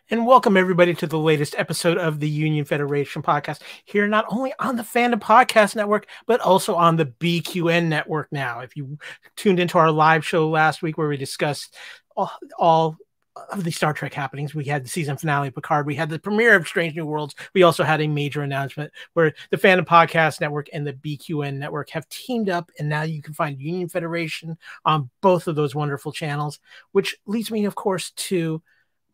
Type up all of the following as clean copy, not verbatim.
And welcome everybody to the latest episode of the Union Federation podcast, here not only on the Fandom Podcast Network, but also on the BQN Network now. If you tuned into our live show last week where we discussed all of the Star Trek happenings, we had the season finale of Picard, we had the premiere of Strange New Worlds, we also had a major announcement where the Fandom Podcast Network and the BQN Network have teamed up, and now you can find Union Federation on both of those wonderful channels, which leads me, of course, to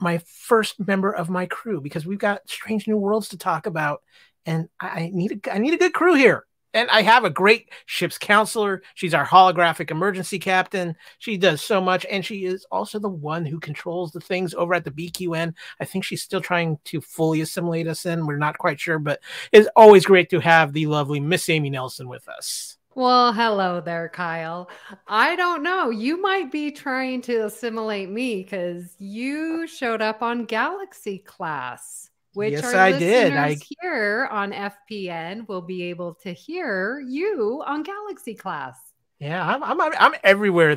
my first member of my crew, because we've got Strange New Worlds to talk about, and I need a good crew here. And I have a great ship's counselor. She's our holographic emergency captain. She does so much, and she is also the one who controls the things over at the BQN. I think she's still trying to fully assimilate us in. We're not quite sure, but it's always great to have the lovely Miss Amy Nelson with us. Well, hello there, Kyle. I don't know. You might be trying to assimilate me because you showed up on Galaxy Class, which yes, our I listeners did. here on FPN will be able to hear you on Galaxy Class. Yeah, I'm everywhere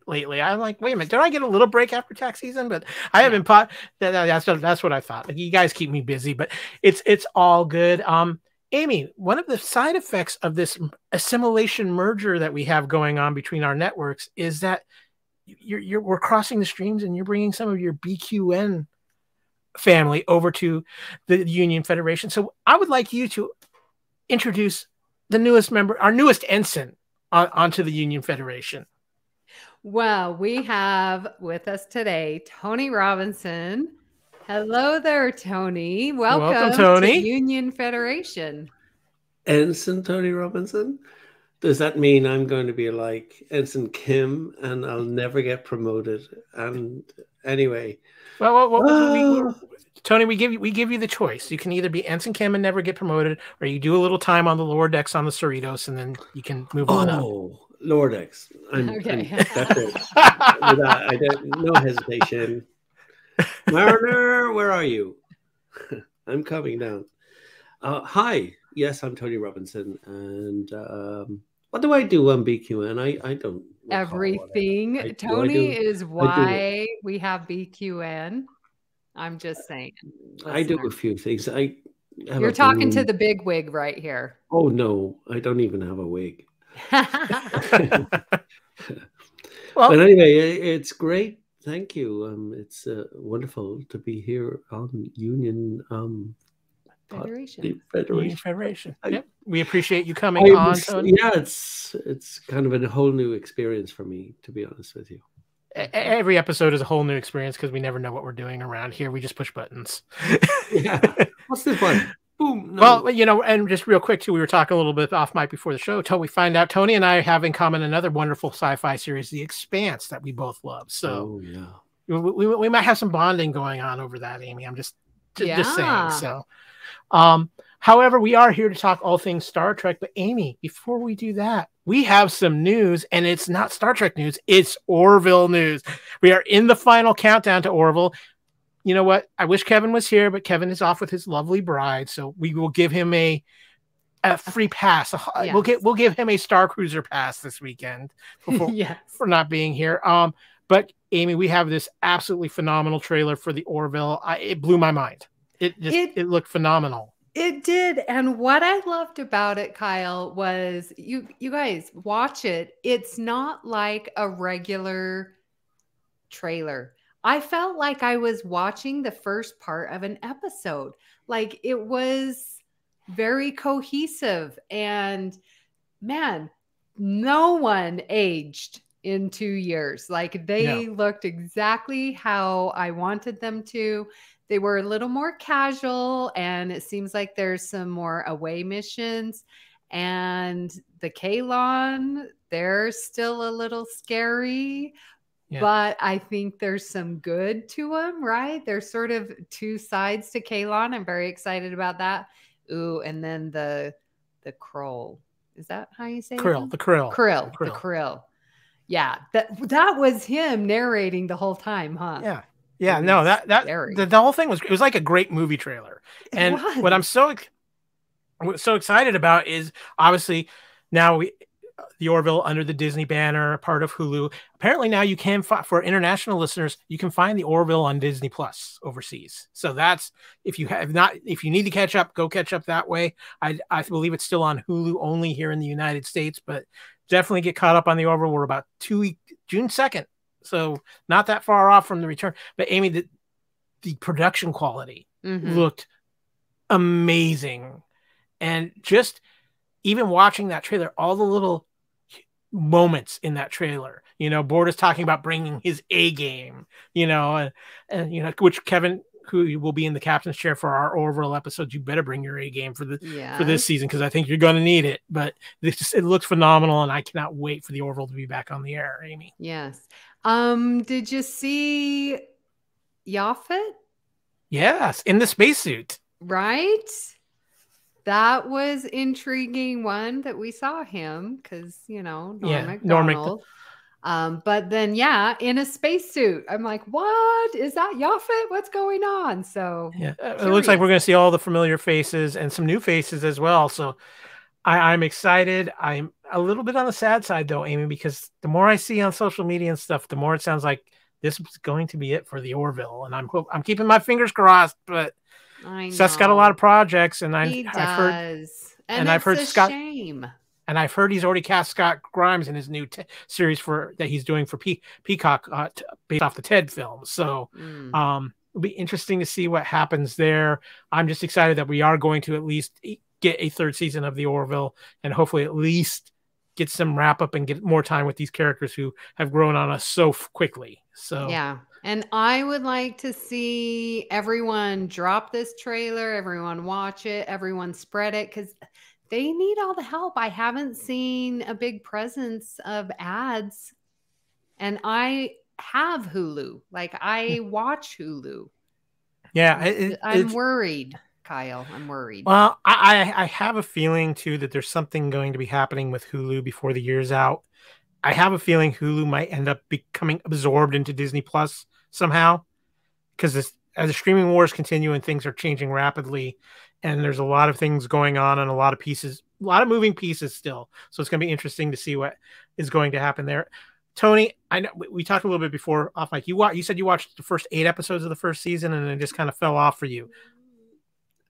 lately. I'm like, wait a minute, did I get a little break after tax season? But I haven't. That's what I thought. Like, you guys keep me busy, but it's all good. Amy, one of the side effects of this assimilation merger that we have going on between our networks is that we're crossing the streams, and you're bringing some of your BQN family over to the Union Federation. So I would like you to introduce the newest member, our newest ensign, onto the Union Federation. Well, we have with us today Tony Robinson. Hello there, Tony. Welcome Tony. to Union Federation. Ensign Tony Robinson? Does that mean I'm going to be like Ensign Kim and I'll never get promoted? And anyway, Tony, we give you the choice. You can either be Ensign Kim and never get promoted, or you do a little time on the lower decks on the Cerritos, and then you can move on up. Oh, lower decks. That's it. I don't, no hesitation. Mariner, where are you? I'm coming down. Hi. Yes, I'm Tony Robinson. And what do I do on BQN? I don't. Everything. Tony is why we have BQN. I'm just saying. I do a few things. You're talking to the big wig right here. Oh, no. I don't even have a wig. But anyway, it's great. Thank you. It's wonderful to be here on Union Federation. Yep. We appreciate you coming on, Tony. Yeah, it's kind of a whole new experience for me, to be honest with you. Every episode is a whole new experience because we never know what we're doing around here. We just push buttons. Yeah. What's this one? Boom. No. Well, and just real quick too, we were talking a little bit off mic before the show until we find out Tony and I have in common another wonderful sci-fi series, The Expanse, that we both love. So we might have some bonding going on over that, Amy. I'm just saying. So, however, we are here to talk all things Star Trek. But Amy, before we do that, we have some news, and it's not Star Trek news. It's Orville news. We are in the final countdown to Orville. You know what? I wish Kevin was here, but Kevin is off with his lovely bride, so we will give him a free pass. Yes. We'll give him a Star Cruiser pass this weekend for not being here. But Amy, we have this absolutely phenomenal trailer for the Orville. It blew my mind. It looked phenomenal. It did. And what I loved about it, Kyle, was you guys watch it. It's not like a regular trailer. I felt like I was watching the first part of an episode. Like, it was very cohesive, and man, no one aged in 2 years. Like, they looked exactly how I wanted them to. They were a little more casual, and it seems like there's some more away missions. And the Kaylon, they're still a little scary. Yeah. But I think there's some good to them, right? There's sort of two sides to Kaylon. I'm very excited about that. Ooh, and then the Krill. Is that how you say it? The Krill. Yeah, that was him narrating the whole time, huh? Yeah. No, the whole thing was like a great movie trailer. And what I'm so excited about is, obviously, now the Orville under the Disney banner, part of Hulu. Apparently now you can for international listeners, you can find the Orville on Disney Plus overseas. So that's if you need to catch up, go catch up that way. I believe it's still on Hulu only here in the United States, but definitely get caught up on the Orville. We're about June 2nd, so not that far off from the return. But Amy, the production quality looked amazing, and just even watching that trailer, all the little moments in that trailer, Borda's talking about bringing his A game, and which Kevin, who will be in the captain's chair for our Orville episodes, you better bring your A game for this season, because I think you're going to need it. But it looks phenomenal, and I cannot wait for the Orville to be back on the air. Amy, yes. Did you see Yaphet? Yes, in the spacesuit, right? That was intriguing one that we saw him because, Norm Macdonald. But then, in a spacesuit. I'm like, what? Is that Yaphet? What's going on? So it looks like we're going to see all the familiar faces and some new faces as well. So I'm excited. I'm a little bit on the sad side, though, Amy, because the more I see on social media and stuff, the more it sounds like this is going to be it for the Orville. And I'm keeping my fingers crossed, but Seth's got a lot of projects, and I've heard Scott. Shame. And I've heard he's already cast Scott Grimes in his new series that he's doing for Peacock, based off the Ted film. So it'll be interesting to see what happens there. I'm just excited that we are going to at least get a third season of the Orville, and hopefully at least get some wrap up and get more time with these characters who have grown on us so quickly. So yeah. And I would like to see everyone drop this trailer, everyone watch it, everyone spread it, because they need all the help. I haven't seen a big presence of ads, and I have Hulu. Like, I watch Hulu. Yeah. I'm worried, Kyle. I'm worried. Well, I have a feeling, too, that there's something going to be happening with Hulu before the year's out. I have a feeling Hulu might end up becoming absorbed into Disney Plus somehow, because as the streaming wars continue and things are changing rapidly, and there's a lot of things going on and a lot of moving pieces still. So it's going to be interesting to see what is going to happen there. Tony, I know we talked a little bit before off mic. You said you watched the first 8 episodes of the first season and it just kind of fell off for you.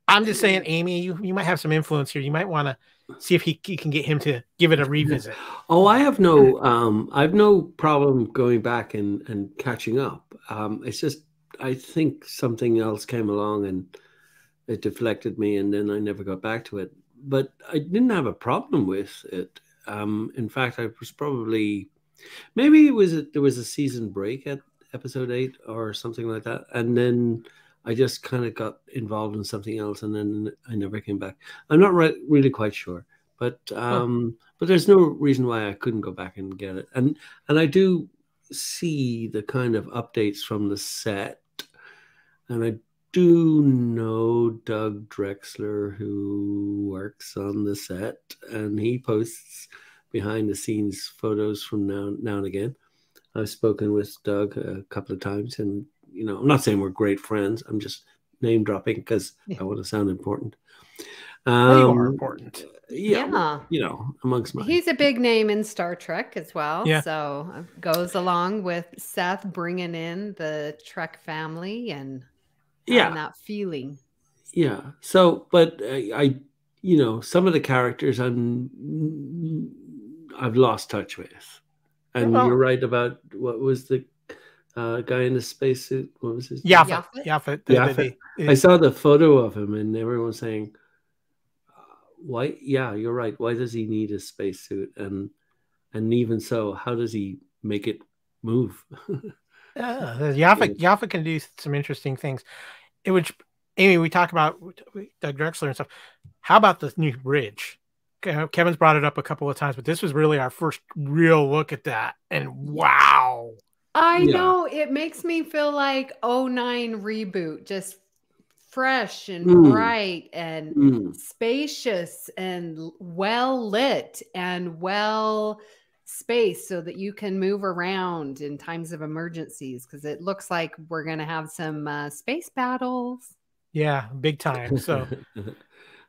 I'm just saying, Amy, you might have some influence here. You might want to see if he can get him to give it a revisit. Oh, I have no problem going back and catching up. It's just, I think something else came along and it deflected me, and then I never got back to it. But I didn't have a problem with it. In fact, I was probably, maybe there was a season break at episode 8 or something like that, and then I just kind of got involved in something else, and then I never came back. I'm not really quite sure, but there's no reason why I couldn't go back and get it. And I do see the kind of updates from the set, and I do know Doug Drexler, who works on the set, and he posts behind the scenes photos from now and again. I've spoken with Doug a couple of times, and I'm not saying we're great friends. I'm just name dropping because I want to sound important. You are important. Yeah. Amongst mine. He's a big name in Star Trek as well. Yeah. So goes along with Seth bringing in the Trek family and that feeling. Yeah. So, but I some of the characters I've lost touch with. And you're right about what was the guy in the spacesuit? What was his name? Yaphet. I saw the photo of him, and everyone saying, "Why? Yeah, you're right. Why does he need a spacesuit? And even so, how does he make it move?" Yaphet can do some interesting things. Amy, we talk about Doug Drexler and stuff. How about the new bridge? Kevin's brought it up a couple of times, but this was really our first real look at that. And wow. I know. It makes me feel like 09 reboot, just fresh and bright and spacious and well lit and well spaced so that you can move around in times of emergencies, because it looks like we're going to have some space battles. Yeah, big time. So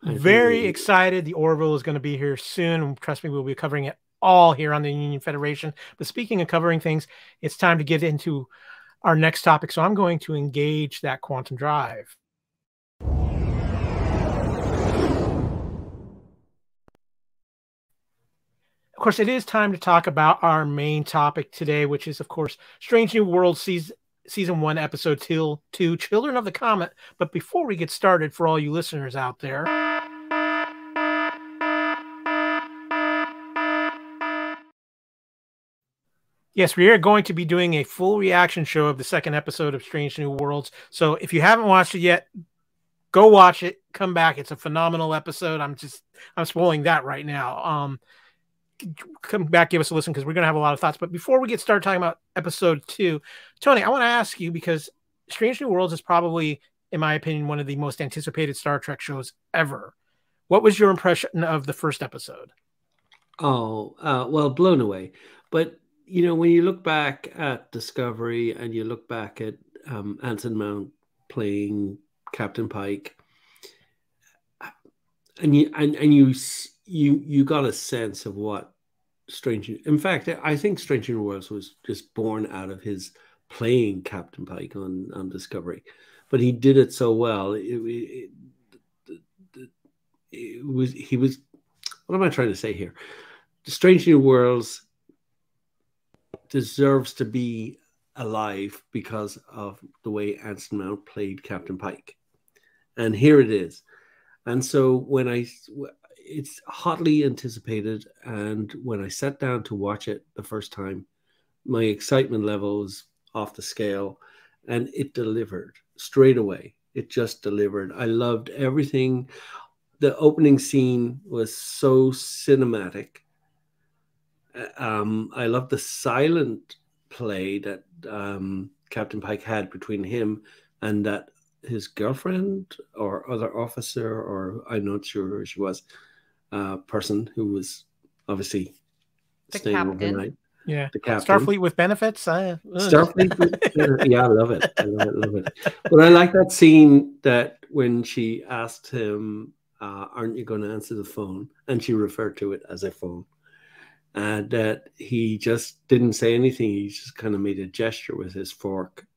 very excited. The Orville is going to be here soon. Trust me, we'll be covering it all here on the Union Federation. But speaking of covering things, it's time to get into our next topic. So I'm going to engage that quantum drive. Of course, it is time to talk about our main topic today, which is, of course, Strange New Worlds Season 1, Episode 2, Children of the Comet. But before we get started, for all you listeners out there, yes, we are going to be doing a full reaction show of the second episode of Strange New Worlds. So if you haven't watched it yet, go watch it. Come back. It's a phenomenal episode. I'm spoiling that right now. Come back, give us a listen, because we're going to have a lot of thoughts. But before we get started talking about episode 2, Tony, I want to ask you, because Strange New Worlds is probably, in my opinion, one of the most anticipated Star Trek shows ever. What was your impression of the first episode? Well, blown away. But, you know, when you look back at Discovery and you look back at Anson Mount playing Captain Pike, and you got a sense of what in fact, I think Strange New Worlds was just born out of his playing Captain Pike on Discovery, but he did it so well. He was. What am I trying to say here? Strange New Worlds deserves to be alive because of the way Anson Mount played Captain Pike, and here it is. And so it's hotly anticipated, and when I sat down to watch it the first time, my excitement level was off the scale, and it delivered straight away. It just delivered. I loved everything. The opening scene was so cinematic. I loved the silent play that Captain Pike had between him and that his girlfriend or other officer, or I'm not sure who she was, person who was obviously staying overnight. Yeah, the captain. Starfleet with benefits. Starfleet with, yeah, I love it. Love it. But I like that scene that when she asked him, "Aren't you going to answer the phone?" and she referred to it as a phone, and that he just didn't say anything. He just kind of made a gesture with his fork.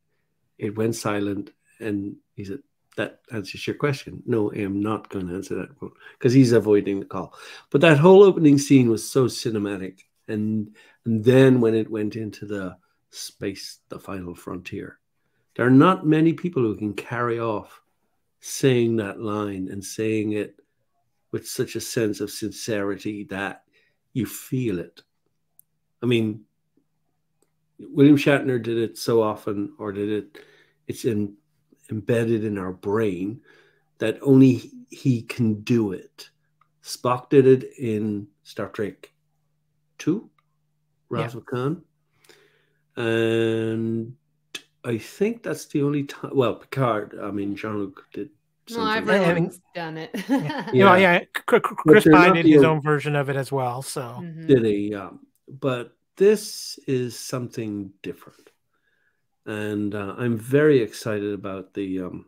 It went silent, and he said, "That answers your question." No, I am not going to answer that phone, because he's avoiding the call. But that whole opening scene was so cinematic. And then when it went into the space, the final frontier, there are not many people who can carry off saying that line and saying it with such a sense of sincerity that you feel it. I mean, William Shatner did it so often, or it's embedded in our brain that only he can do it. Spock did it in Star Trek 2, Wrath of Khan. And I think that's the only time. Well, Picard, I mean, Jean-Luc did something. No, everyone's done it. Chris Pine did his own version of it as well. So did he? Yeah. But this is something different. And I'm very excited about the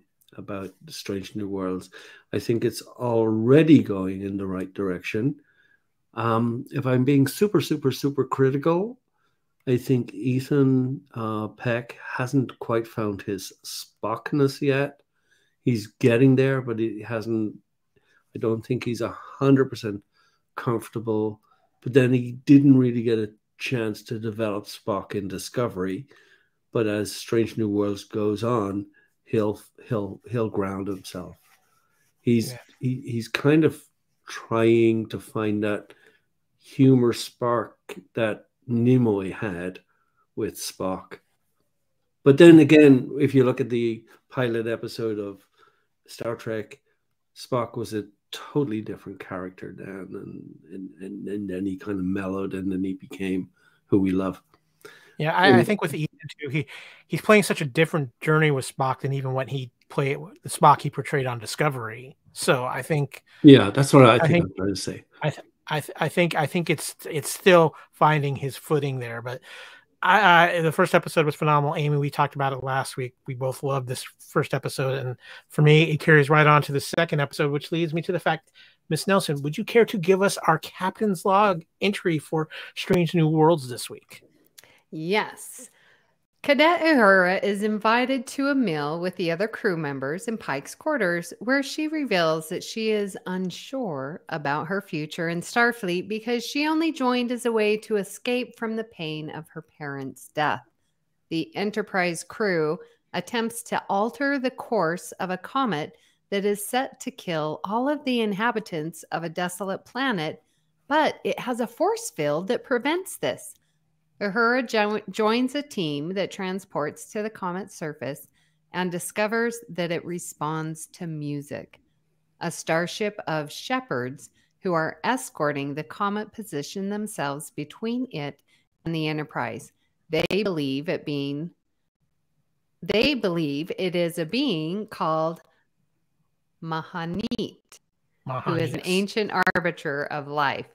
Strange New Worlds. I think it's already going in the right direction. If I'm being super, super, super critical, I think Ethan Peck hasn't quite found his Spockness yet. He's getting there, but he hasn't. I don't think he's 100% comfortable. But then he didn't really get a chance to develop Spock in Discovery. But as Strange New Worlds goes on, he'll ground himself. He's kind of trying to find that humor spark that Nimoy had with Spock. But then again, if you look at the pilot episode of Star Trek, Spock was a totally different character then, and then he kind of mellowed, and then he became who we love. Yeah, I think with Ethan too, he's playing such a different journey with Spock than even when he played the Spock he portrayed on Discovery. So I think, yeah, that's what I think I'm trying to say. I think it's still finding his footing there. But the first episode was phenomenal. Amy, we talked about it last week. We both loved this first episode, and for me, it carries right on to the second episode, which leads me to the fact Miss Nelson, would you care to give us our captain's log entry for Strange New Worlds this week? Yes. Cadet Uhura is invited to a meal with the other crew members in Pike's quarters, where she reveals that she is unsure about her future in Starfleet because she only joined as a way to escape from the pain of her parents' death. The Enterprise crew attempts to alter the course of a comet that is set to kill all of the inhabitants of a desolate planet, but it has a force field that prevents this. Uhura joins a team that transports to the comet's surface and discovers that it responds to music. A starship of shepherds who are escorting the comet position themselves between it and the Enterprise. They believe it is a being called Mahanit, who is an ancient arbiter of life.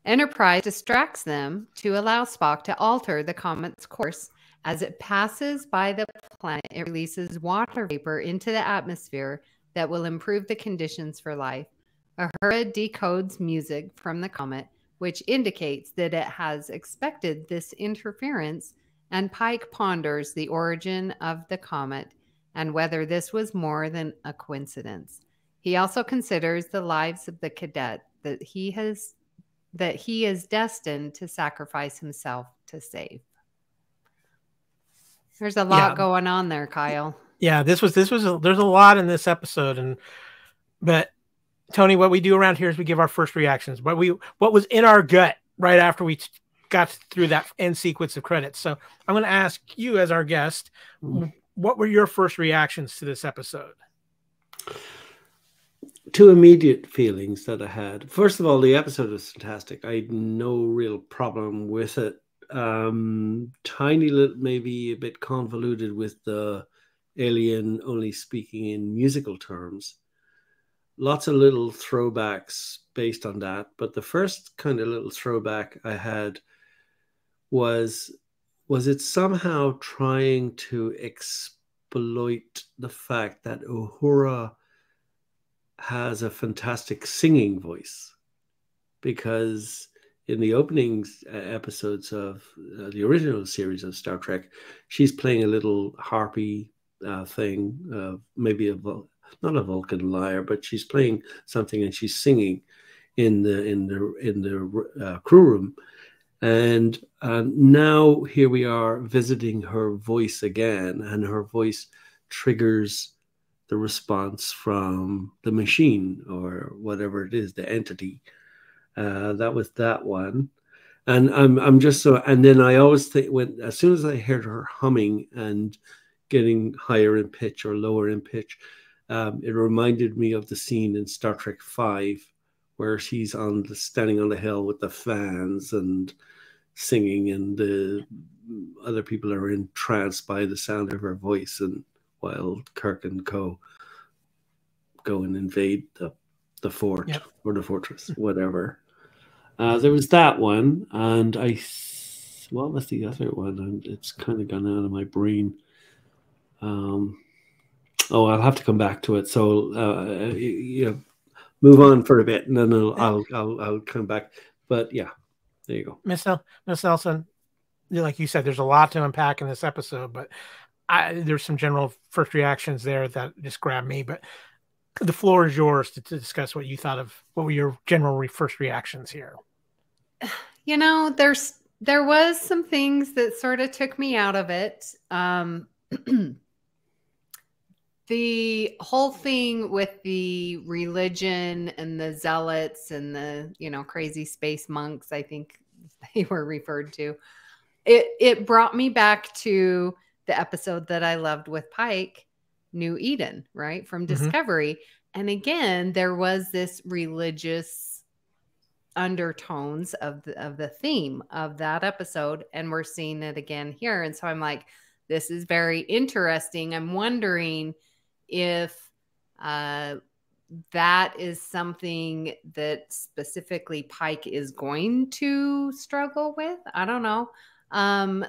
Enterprise distracts them to allow Spock to alter the comet's course. As it passes by the planet, it releases water vapor into the atmosphere that will improve the conditions for life. Uhura decodes music from the comet, which indicates that it has expected this interference, and Pike ponders the origin of the comet and whether this was more than a coincidence. He also considers the lives of the cadet that he is destined to sacrifice himself to save. There's a lot going on there, Kyle. Yeah, there's a lot in this episode, but Tony, what we do around here is we give our first reactions. What was in our gut right after we got through that end sequence of credits. So I'm going to ask you as our guest, what were your first reactions to this episode? Two immediate feelings that I had. First of all, the episode was fantastic. I had no real problem with it. Tiny little, maybe a bit convoluted with the alien only speaking in musical terms. Lots of little throwbacks based on that. But the first kind of little throwback I had was it somehow trying to exploit the fact that Uhura has a fantastic singing voice, because in the opening episodes of the original series of Star Trek, she's playing a little harpy thing, maybe not a Vulcan lyre, but she's playing something and she's singing in the crew room. And now here we are visiting her voice again, and her voice triggers the response from the machine or whatever it is, the entity. That was that one. And I'm just so, and then I always think as soon as I heard her humming and getting higher in pitch or lower in pitch, it reminded me of the scene in Star Trek V where she's standing on the hill with the fans and singing, and the other people are entranced by the sound of her voice, and while Kirk and co go and invade the fort or the fortress, whatever. There was that one, and what was the other one? It's kind of gone out of my brain. I'll have to come back to it. So move on for a bit, and then I'll come back. But yeah, there you go. Miss Nelson, like you said, there's a lot to unpack in this episode, but there's some general first reactions there that just grabbed me. But the floor is yours to discuss what you thought of. What were your general first reactions here? There was some things that sort of took me out of it. The whole thing with the religion and the zealots and the, crazy space monks, I think they were referred to. It brought me back to the episode that I loved with Pike, New Eden, right? From Discovery. And again, there was this religious undertones of the theme of that episode. And we're seeing it again here. And so I'm like, this is very interesting. I'm wondering if that is something that specifically Pike is going to struggle with. I don't know.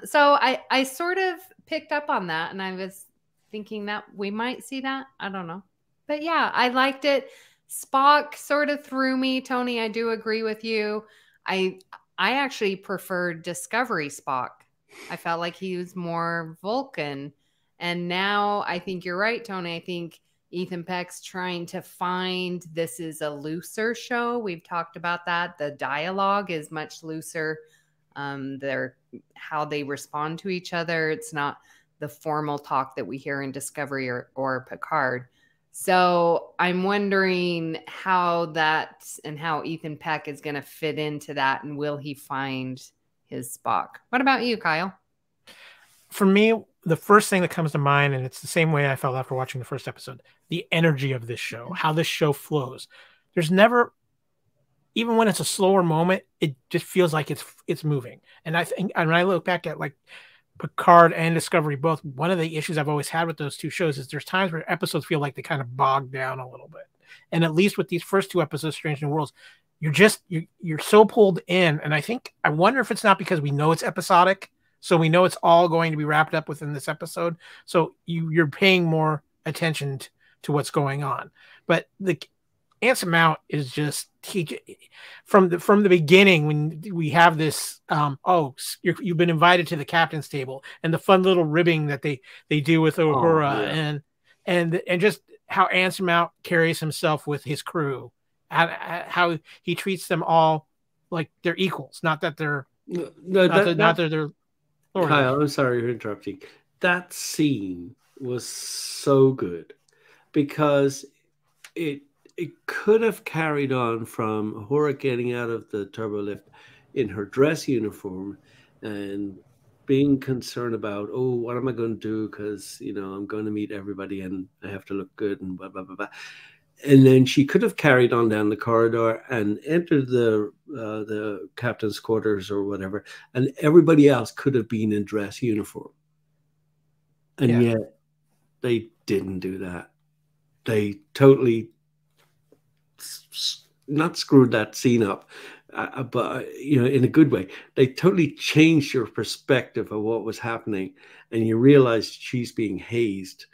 So I sort of picked up on that, and I was thinking that we might see that. I don't know. But yeah, I liked it. Spock sort of threw me, Tony. I do agree with you. I actually preferred Discovery Spock. I felt like he was more Vulcan. And now I think you're right, Tony. I think Ethan Peck's trying to find this is a looser show. We've talked about that. The dialogue is much looser. How they respond to each other. It's not the formal talk that we hear in Discovery or Picard. So I'm wondering how that and how Ethan Peck is going to fit into that, and will he find his Spock? What about you, Kyle? For me, the first thing that comes to mind, and it's the same way I felt after watching the first episode, the energy of this show, how this show flows. There's never, even when it's a slower moment, it just feels like it's moving. And I think, and when I look back at like Picard and Discovery both, one of the issues I've always had with those two shows is there's times where episodes feel like they kind of bog down a little bit. And at least with these first two episodes, Strange New Worlds, you're so pulled in. And I wonder if it's not because we know it's episodic. So we know it's all going to be wrapped up within this episode. So you're paying more attention to what's going on. But the Anson Mount is just from the beginning when we have this. You've been invited to the captain's table, and the fun little ribbing that they do with Uhura, and just how Anson Mount carries himself with his crew, how he treats them all like they're equals, not that they're not that they're. Kyle, I'm sorry for interrupting. That scene was so good because it could have carried on from Uhura getting out of the turbo lift in her dress uniform and being concerned about, what am I going to do? Because, I'm going to meet everybody and I have to look good and blah, blah, blah, blah. And then she could have carried on down the corridor and entered the captain's quarters or whatever, and everybody else could have been in dress uniform. And yet they didn't do that. They totally not screwed that scene up, but in a good way. They totally changed your perspective of what was happening, and you realized she's being hazed.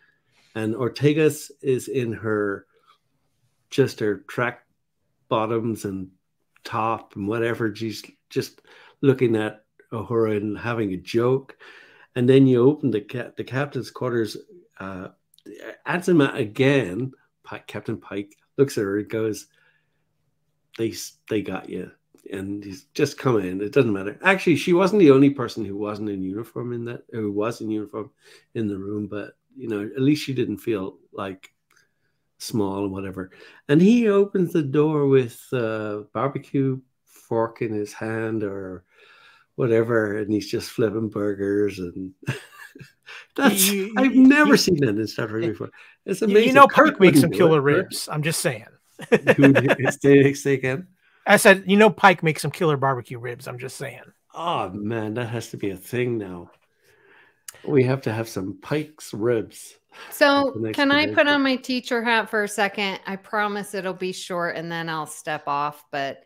And Ortega's is in her track bottoms and top and whatever. She's just looking at Uhura and having a joke. And then you open the captain's quarters. Anson Mount again, Captain Pike looks at her and goes, they got you. And he's just come in. It doesn't matter. Actually, she wasn't the only person who wasn't in uniform who was in uniform in the room, but at least she didn't feel like small and whatever. And he opens the door with a barbecue fork in his hand or whatever, and he's just flipping burgers, and I've never seen that in Star Trek before. It's amazing. Pike makes some killer ribs. I'm just saying. Say again. I said, Pike makes some killer barbecue ribs. I'm just saying. Oh man, that has to be a thing now. We have to have some Pike's ribs. So can I put on my teacher hat for a second? I promise it'll be short and then I'll step off. But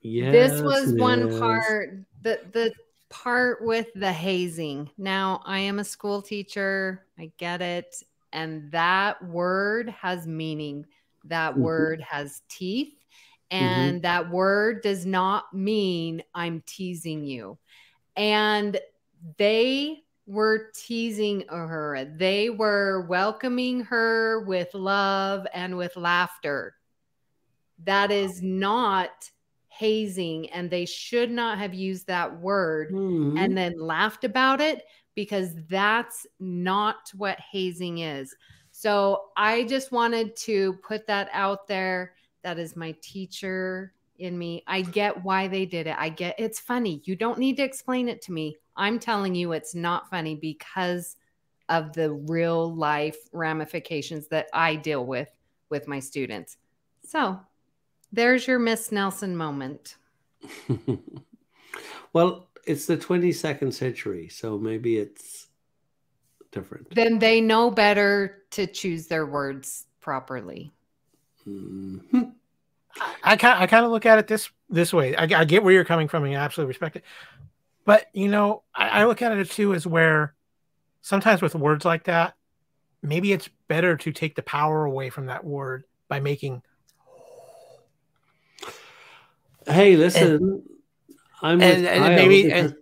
this was one part, the part with the hazing. Now, I am a school teacher. I get it. And that word has meaning. That word has teeth. And that word does not mean I'm teasing you. And they were teasing her. They were welcoming her with love and with laughter. That is not hazing, and they should not have used that word and then laughed about it, because that's not what hazing is. So I just wanted to put that out there. That is my teacher in me. I get why they did it. I get it's funny. You don't need to explain it to me. I'm telling you it's not funny because of the real life ramifications that I deal with my students. So there's your Miss Nelson moment. Well, it's the 22nd century, so maybe it's different. Then they know better to choose their words properly. I kind of look at it this way. I get where you're coming from, and I absolutely respect it. But, I look at it too as where sometimes with words like that, maybe it's better to take the power away from that word by making hey, listen, I'm with Kyle maybe because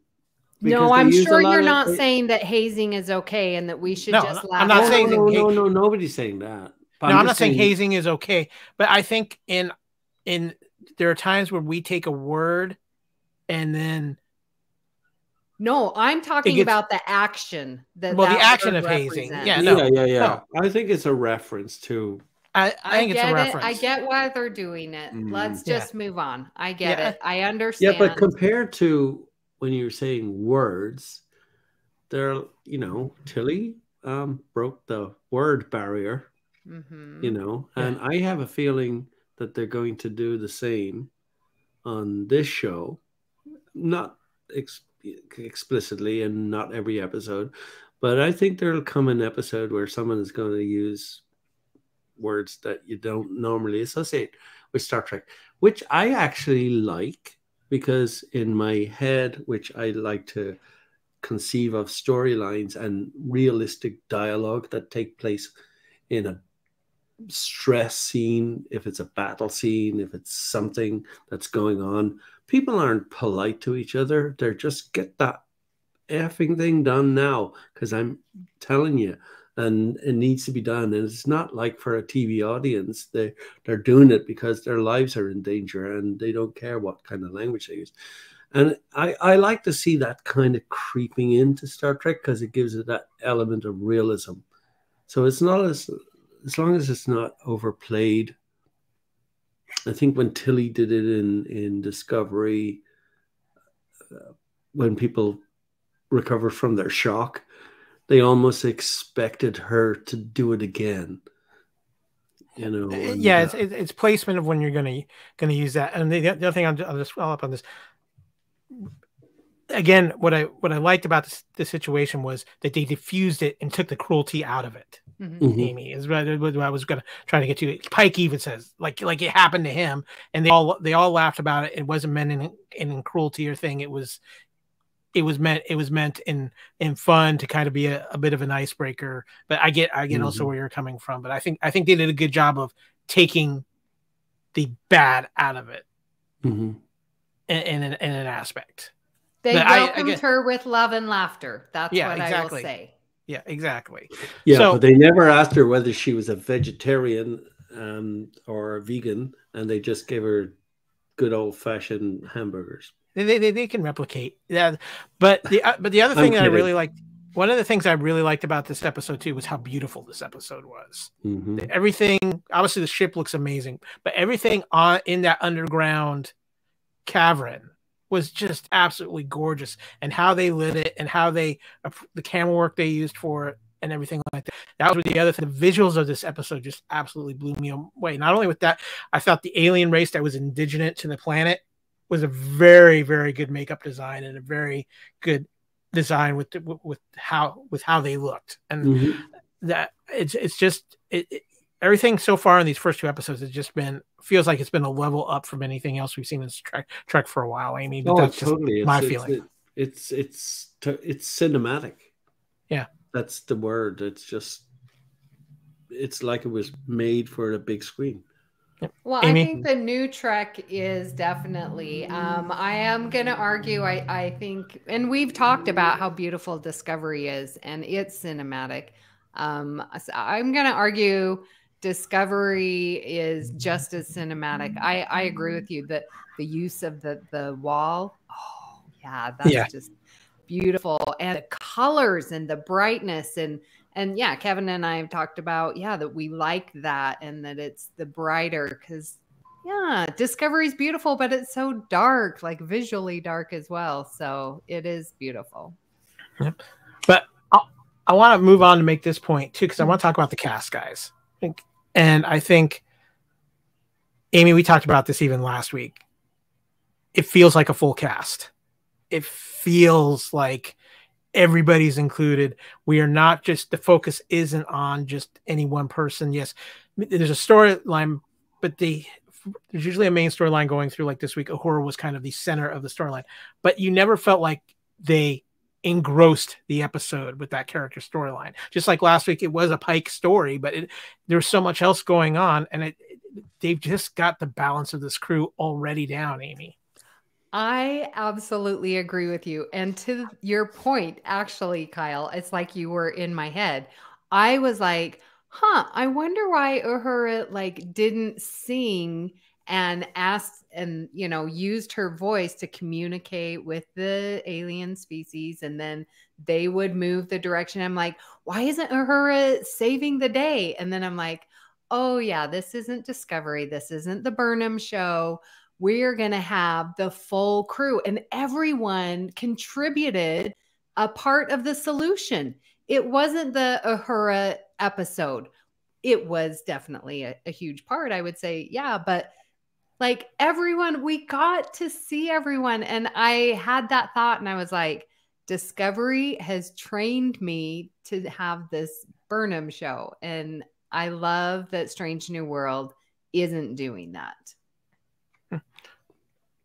no, they I'm use a sure lot you're of- not saying that hazing is okay and that we should No, just I'm laugh. not No, saying no, that no, no, nobody's saying that. But No, I'm not just saying hazing is okay, but I think in there are times where we take a word and then No, I'm talking about the action that the action word of hazing. represents. Yeah, no, yeah. no. I think it's a reference to. I think it's a reference. I get why they're doing it. Let's just move on. I get it. I understand. Yeah, but compared to when you're saying words, they're, Tilly broke the word barrier, and I have a feeling that they're going to do the same on this show, not explicitly and not every episode, but I think there'll come an episode where someone is going to use words that you don't normally associate with Star Trek, which I actually like, because in my head, which I like to conceive of storylines and realistic dialogue that take place in a stress scene, if it's a battle scene, if it's something that's going on, people aren't polite to each other. They're just, get that effing thing done now, because I'm telling you, and it needs to be done. And it's not like for a TV audience. They're doing it because their lives are in danger and they don't care what kind of language they use. And I like to see that kind of creeping into Star Trek, because it gives it that element of realism. So it's not as long as it's not overplayed. I think when Tilly did it in Discovery, when people recovered from their shock, they almost expected her to do it again. It's placement of when you're going to use that. And the other thing, I'll just follow up on this. Again, what I liked about this situation was that they diffused it and took the cruelty out of it. Amy is what I was going to try to get to. Pike even says like it happened to him, and they all laughed about it. It wasn't meant in cruelty or thing. It was meant in fun, to kind of be a bit of an icebreaker. But I get also where you're coming from. But I think they did a good job of taking the bad out of it in an aspect. They welcomed her with love and laughter. That's what I will say. Yeah, exactly. Yeah, but they never asked her whether she was a vegetarian or a vegan, and they just gave her good old-fashioned hamburgers. They can replicate that, but the other thing that I really liked, one of the things I really liked about this episode too, was how beautiful this episode was. Everything, obviously the ship looks amazing, but everything in that underground cavern was just absolutely gorgeous, and how they lit it, and how the camera work they used for it, and everything like that. That was the other thing. The visuals of this episode just absolutely blew me away. Not only with that, I thought the alien race that was indigenous to the planet was a very, very good makeup design, and a very good design with how they looked, and that it's just everything so far in these first two episodes has just feels like it's been a level up from anything else we've seen in this Trek for a while, Amy. But that's totally my feeling. It's cinematic. Yeah, that's the word. It's like it was made for a big screen. Well, Amy? I think the new Trek is definitely, I am going to argue, I think, and we've talked about how beautiful Discovery is, and it's cinematic. So I'm going to argue Discovery is just as cinematic. I agree with you that the use of the wall, that's just beautiful. And the colors and the brightness and yeah, Kevin and I have talked about, that we like that, and that it's the brighter, because Discovery is beautiful, but it's so dark, like visually dark as well. So it is beautiful. Yep. But I want to move on to make this point too, because I want to talk about the cast, guys. And I think, Amy, we talked about this even last week. It feels like a full cast. It feels like everybody's included. We are not just, the focus isn't on just any one person. Yes, there's a storyline, but there's usually a main storyline going through. Like this week, Uhura was kind of the center of the storyline, but you never felt like they engrossed the episode with that character storyline. Just like last week, it was a Pike story, but there's so much else going on, and they've just got the balance of this crew already down, Amy. I absolutely agree with you. And to your point, actually, Kyle, it's like you were in my head. I was like, I wonder why Uhura like didn't sing and asked and used her voice to communicate with the alien species, and then they would move the direction. I'm like, why isn't Uhura saving the day? And then I'm like, oh yeah, this isn't Discovery. This isn't the Burnham show. We're going to have the full crew, and everyone contributed a part of the solution. It wasn't the Uhura episode. It was definitely a huge part, I would say. Yeah, but like everyone, we got to see everyone. And I had that thought and I was like, Discovery has trained me to have this Burnham show. And I love that Strange New World isn't doing that.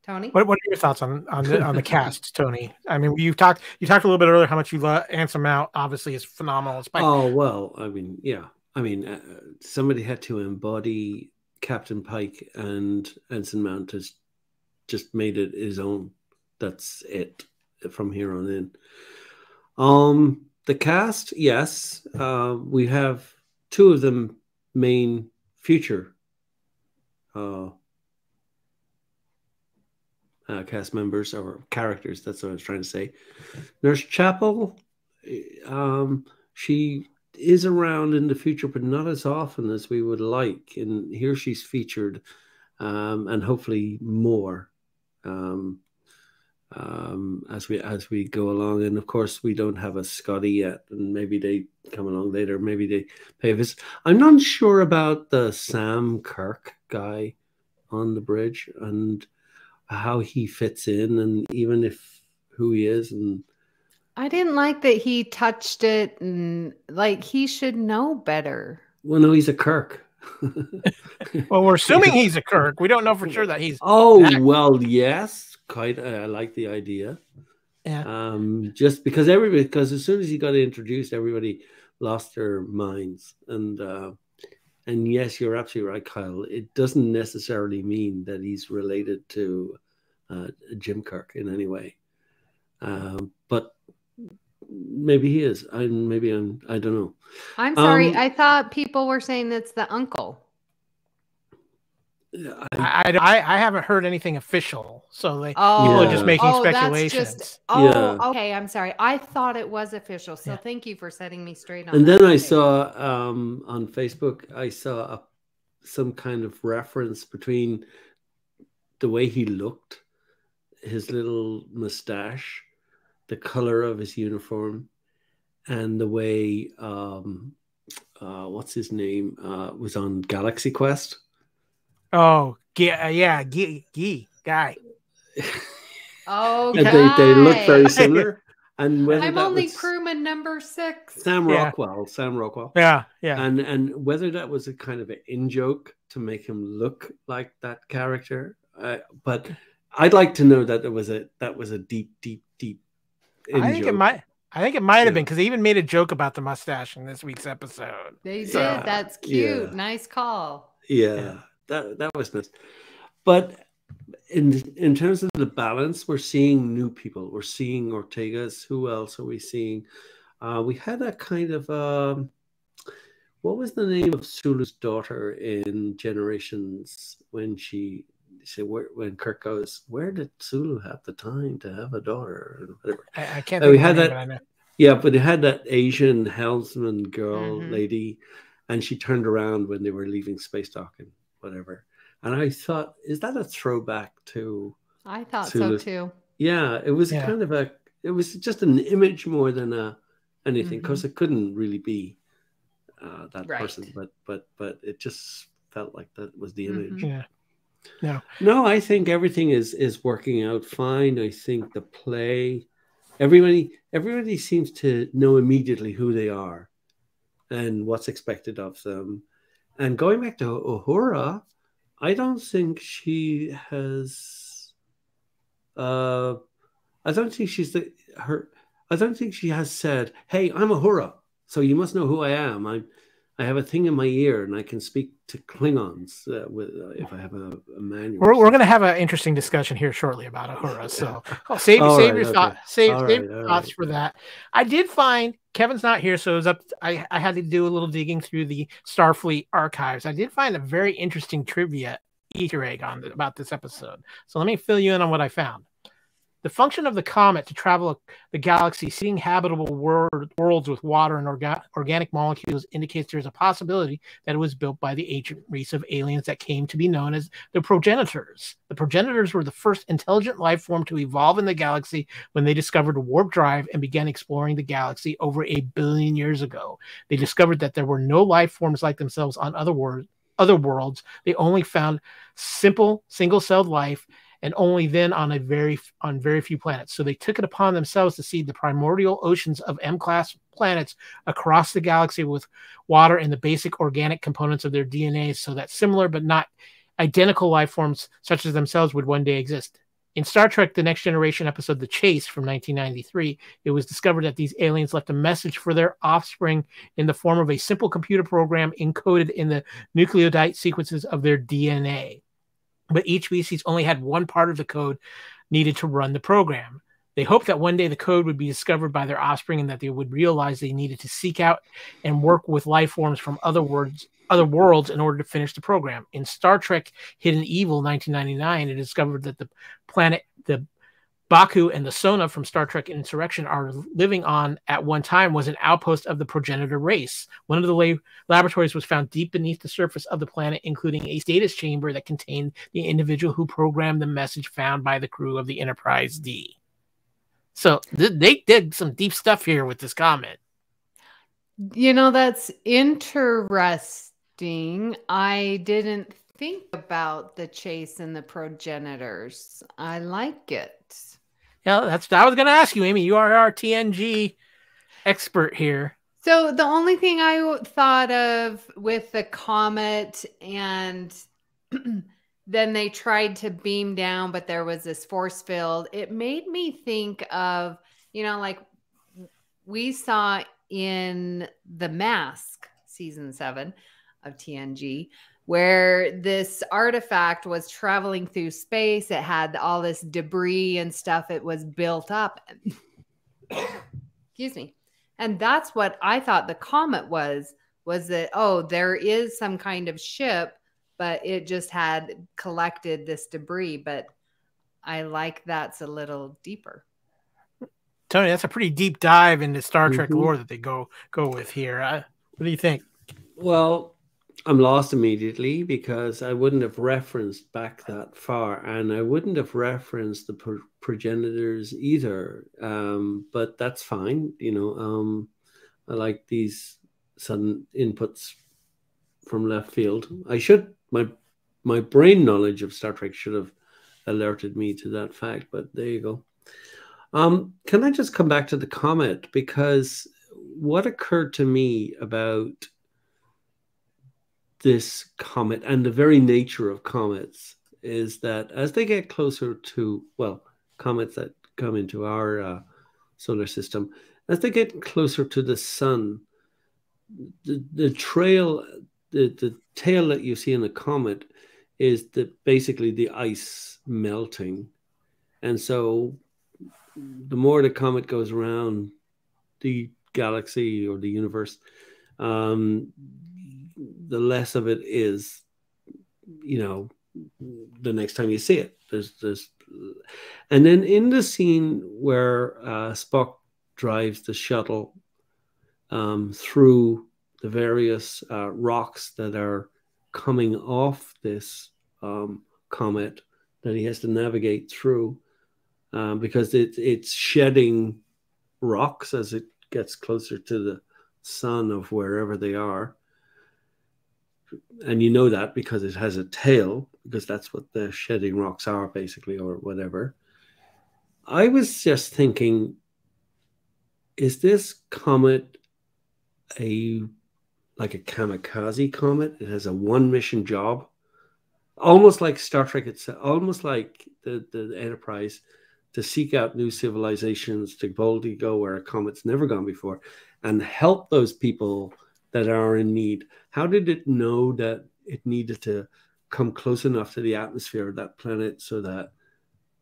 Tony, what are your thoughts on the cast, Tony? I mean, you talked a little bit earlier how much you love Anson Mount. Obviously, is phenomenal. Oh well, I mean, yeah, I mean, somebody had to embody Captain Pike, and Anson Mount has just made it his own. That's it from here on in. The cast, yes, we have two of them main future cast members or characters. That's what I was trying to say. Nurse Chapel, she is around in the future, but not as often as we would like. And here she's featured, and hopefully more as we go along. And of course, we don't have a Scotty yet, and maybe they come along later. Maybe they pay a visit. I'm not sure about the Sam Kirk guy on the bridge and how he fits in, and even if who he is. And I didn't like that he touched it, and like he should know better. Well, no, he's a Kirk. Well, we're assuming he's a Kirk. We don't know for sure that he's. Well, yes, quite. I like the idea. Yeah. Just because as soon as he got introduced, everybody lost their minds. And yes, you're absolutely right, Kyle. It doesn't necessarily mean that he's related to Jim Kirk in any way. But maybe he is. I don't know. I'm sorry. I thought people were saying it's the uncle. I haven't heard anything official, so people are just making speculations. Okay. I'm sorry. I thought it was official. So thank you for setting me straight on. And then I saw on Facebook, I saw some kind of reference between the way he looked, his little mustache, the color of his uniform, and the way what's his name was on Galaxy Quest. Oh, yeah, Guy. Oh, they look very similar. And I'm only crewman number 6. Sam Rockwell. Yeah. And whether that was a kind of an in-joke to make him look like that character, but I'd like to know that that was a deep in-joke. I think it might have been, because they even made a joke about the mustache in this week's episode. They did. That's cute. Yeah. Nice call. Yeah. That was nice. But in terms of the balance, we're seeing new people. We're seeing Ortegas. Who else are we seeing? We had a kind of what was the name of Sulu's daughter in Generations when she said, when Kirk goes, where did Sulu have the time to have a daughter? Whatever. I can't think we had of that. Yeah, but they had that Asian helmsman girl lady, and she turned around when they were leaving space dock and whatever. And I thought, is that a throwback to? I thought so too. Yeah, it was kind of it was just an image more than anything, because it couldn't really be that person, but it just felt like that was the image. Yeah. No, I think everything is working out fine. I think the play, everybody seems to know immediately who they are and what's expected of them. And going back to Uhura, I don't think she has. I don't think she has said, "Hey, I'm Uhura, so you must know who I am." I I have a thing in my ear, and I can speak to Klingons if I have a manual. We're going to have an interesting discussion here shortly about Uhura, so save your thoughts for that. I did find Kevin's not here, so it was up. I had to do a little digging through the Starfleet archives. I did find a very interesting trivia Easter egg about this episode. So let me fill you in on what I found. The function of the comet to travel the galaxy, seeing habitable worlds with water and organic molecules, indicates there is a possibility that it was built by the ancient race of aliens that came to be known as the progenitors. The progenitors were the first intelligent life form to evolve in the galaxy when they discovered warp drive and began exploring the galaxy over 1 billion years ago. They discovered that there were no life forms like themselves on other worlds. They only found simple single-celled life, and only then on very few planets. So they took it upon themselves to seed the primordial oceans of M-class planets across the galaxy with water and the basic organic components of their DNA, so that similar but not identical life forms such as themselves would one day exist. In Star Trek The Next Generation episode The Chase from 1993, it was discovered that these aliens left a message for their offspring in the form of a simple computer program encoded in the nucleotide sequences of their DNA. But each species only had one part of the code needed to run the program. They hoped that one day the code would be discovered by their offspring and that they would realize they needed to seek out and work with life forms from other worlds in order to finish the program. In Star Trek Hidden Evil 1999, it discovered that the planet, the Baku and the Sona from Star Trek Insurrection are living on at one time was an outpost of the progenitor race. One of the laboratories was found deep beneath the surface of the planet, including a status chamber that contained the individual who programmed the message found by the crew of the Enterprise D. So they did some deep stuff here with this comment. You know, that's interesting. I didn't think about the chase and the progenitors. I like it. Yeah, that's what I was going to ask you, Amy. You are our TNG expert here. So the only thing I thought of with the comet, and then they tried to beam down, but there was this force field. It made me think of, like we saw in The Mask, season 7 of TNG, where this artifact was traveling through space. It had all this debris and stuff. It was built up. Excuse me. And that's what I thought the comet was that, there is some kind of ship, but it just had collected this debris. But I like that's a little deeper. Tony, that's a pretty deep dive into Star Trek lore that they go with here. What do you think? Well, I'm lost immediately because I wouldn't have referenced back that far, and I wouldn't have referenced the progenitors either. But that's fine. I like these sudden inputs from left field. My brain knowledge of Star Trek should have alerted me to that fact, but there you go. Can I just come back to the comet? Because what occurred to me about this comet and the very nature of comets is that as they get closer to, comets that come into our solar system, as they get closer to the sun, the tail that you see in a comet is basically the ice melting. And so the more the comet goes around the galaxy or the universe, the less of it is, the next time you see it. And then in the scene where Spock drives the shuttle through the various rocks that are coming off this comet that he has to navigate through, because it's shedding rocks as it gets closer to the sun of wherever they are. And you know that because it has a tail, because that's what the shedding rocks are, basically, or whatever. I was just thinking, is this comet like a kamikaze comet? It has a one-mission job, almost like Star Trek itself, almost like the Enterprise, to seek out new civilizations, to boldly go where a comet's never gone before, and help those people that are in need? How did it know that it needed to come close enough to the atmosphere of that planet so that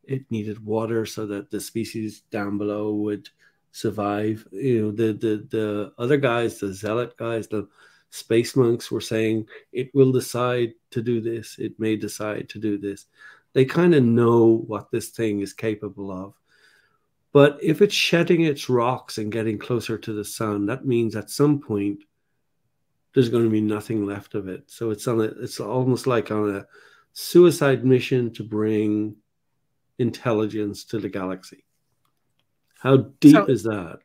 it needed water so that the species down below would survive? The other guys, the zealot guys, the space monks were saying it will decide to do this. It may decide to do this. They kind of know what this thing is capable of. But if it's shedding its rocks and getting closer to the sun, that means at some point there's going to be nothing left of it. So it's almost like on a suicide mission to bring intelligence to the galaxy. How deep is that?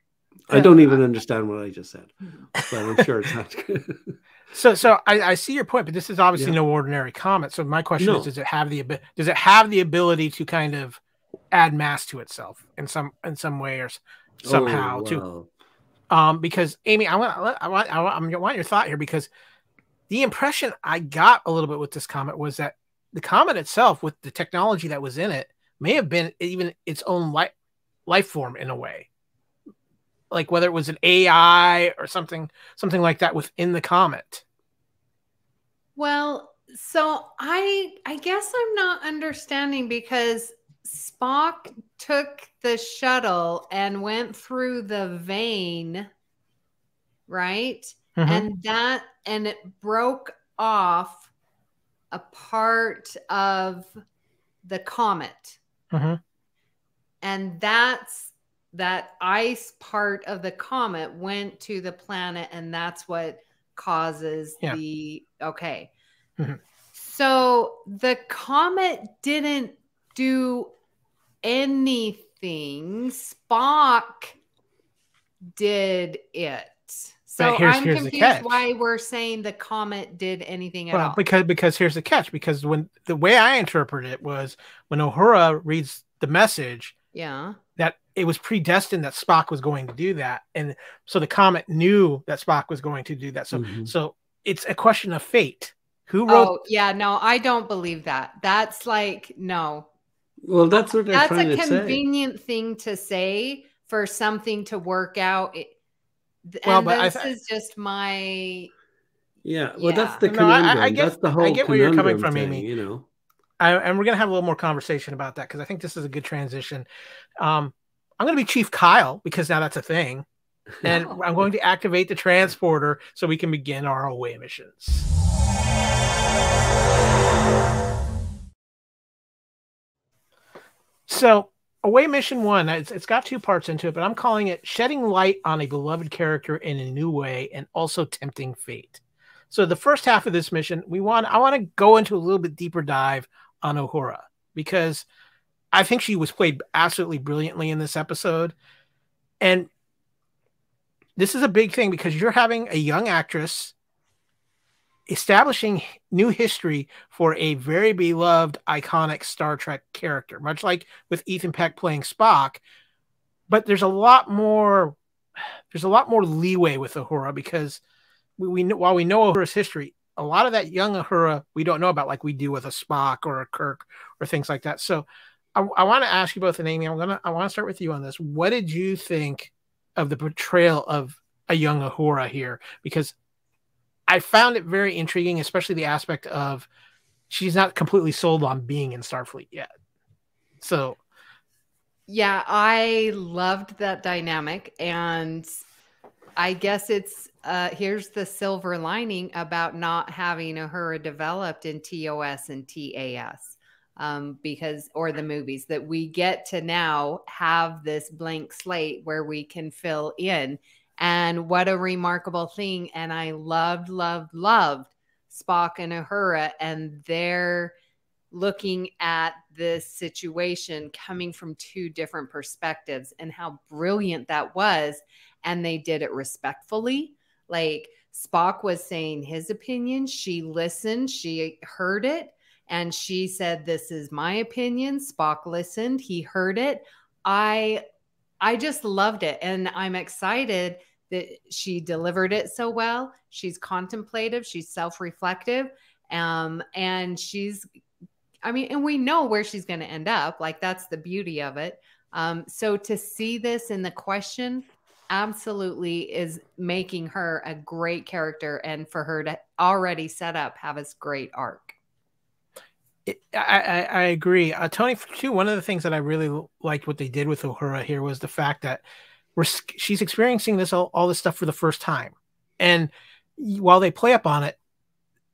I don't even understand what I just said, but I'm sure it's not good. So I see your point, but this is obviously no ordinary comet. So my question is, does it have the ability to kind of add mass to itself in some way or somehow too? Because Amy, I want your thought here, because the impression I got a little bit with this comet was that the comet itself, with the technology that was in it, may have been even its own life form in a way. Like whether it was an AI or something like that within the comet. Well, so I guess I'm not understanding, because Spock took the shuttle and went through the vein, right? Mm-hmm. And it broke off a part of the comet. Mm-hmm. And that ice part of the comet went to the planet, and that's what causes okay. Mm-hmm. So the comet didn't do anything. Spock did it. So I'm confused why we're saying the comet did anything at all. Because here's the catch. Because when the way I interpret it was when Uhura reads the message, that it was predestined that Spock was going to do that, and so the comet knew that Spock was going to do that. So so it's a question of fate. Who wrote? Oh yeah, no, I don't believe that. That's like no. Well, that's what they're trying to say. That's a convenient thing to say for something to work out. This is just my. Yeah, well, that's the conundrum. I get, that's the whole. I get where you're coming from, thing, Amy. You know, and we're gonna have a little more conversation about that, because I think this is a good transition. I'm gonna be Chief Kyle, because now that's a thing, and I'm going to activate the transporter so we can begin our away missions. So, away mission 1, it's got 2 parts into it, but I'm calling it shedding light on a beloved character in a new way and also tempting fate. So the first half of this mission, I want to go into a little bit deeper dive on Uhura, because I think she was played absolutely brilliantly in this episode. And this is a big thing, because you're having a young actress establishing new history for a very beloved, iconic Star Trek character, much like with Ethan Peck playing Spock. But there's a lot more leeway with Uhura, because while we know Uhura's history, a lot of that young Uhura we don't know about, like we do with a Spock or a Kirk or things like that. So I want to ask you both, and Amy, I want to start with you on this. What did you think of the portrayal of a young Uhura here? Because I found it very intriguing, especially the aspect of she's not completely sold on being in Starfleet yet. So, yeah, I loved that dynamic, and I guess it's here's the silver lining about not having Uhura developed in TOS and TAS, or the movies, that we get to now have this blank slate where we can fill in. And what a remarkable thing. And I loved Spock and Uhura, and they're looking at this situation coming from 2 different perspectives, and how brilliant that was. And they did it respectfully. Like Spock was saying his opinion. She listened, she heard it, and she said, "This is my opinion." Spock listened, he heard it. I just loved it. And I'm excited that she delivered it so well. She's contemplative, she's self-reflective. And and we know where she's going to end up. Like, that's the beauty of it. So to see this in the question, absolutely is making her a great character, and for her to already set up have this great arc. I agree. Tony, too, one of the things that I really liked what they did with Uhura here was the fact that she's experiencing all this stuff for the first time. And while they play up on it,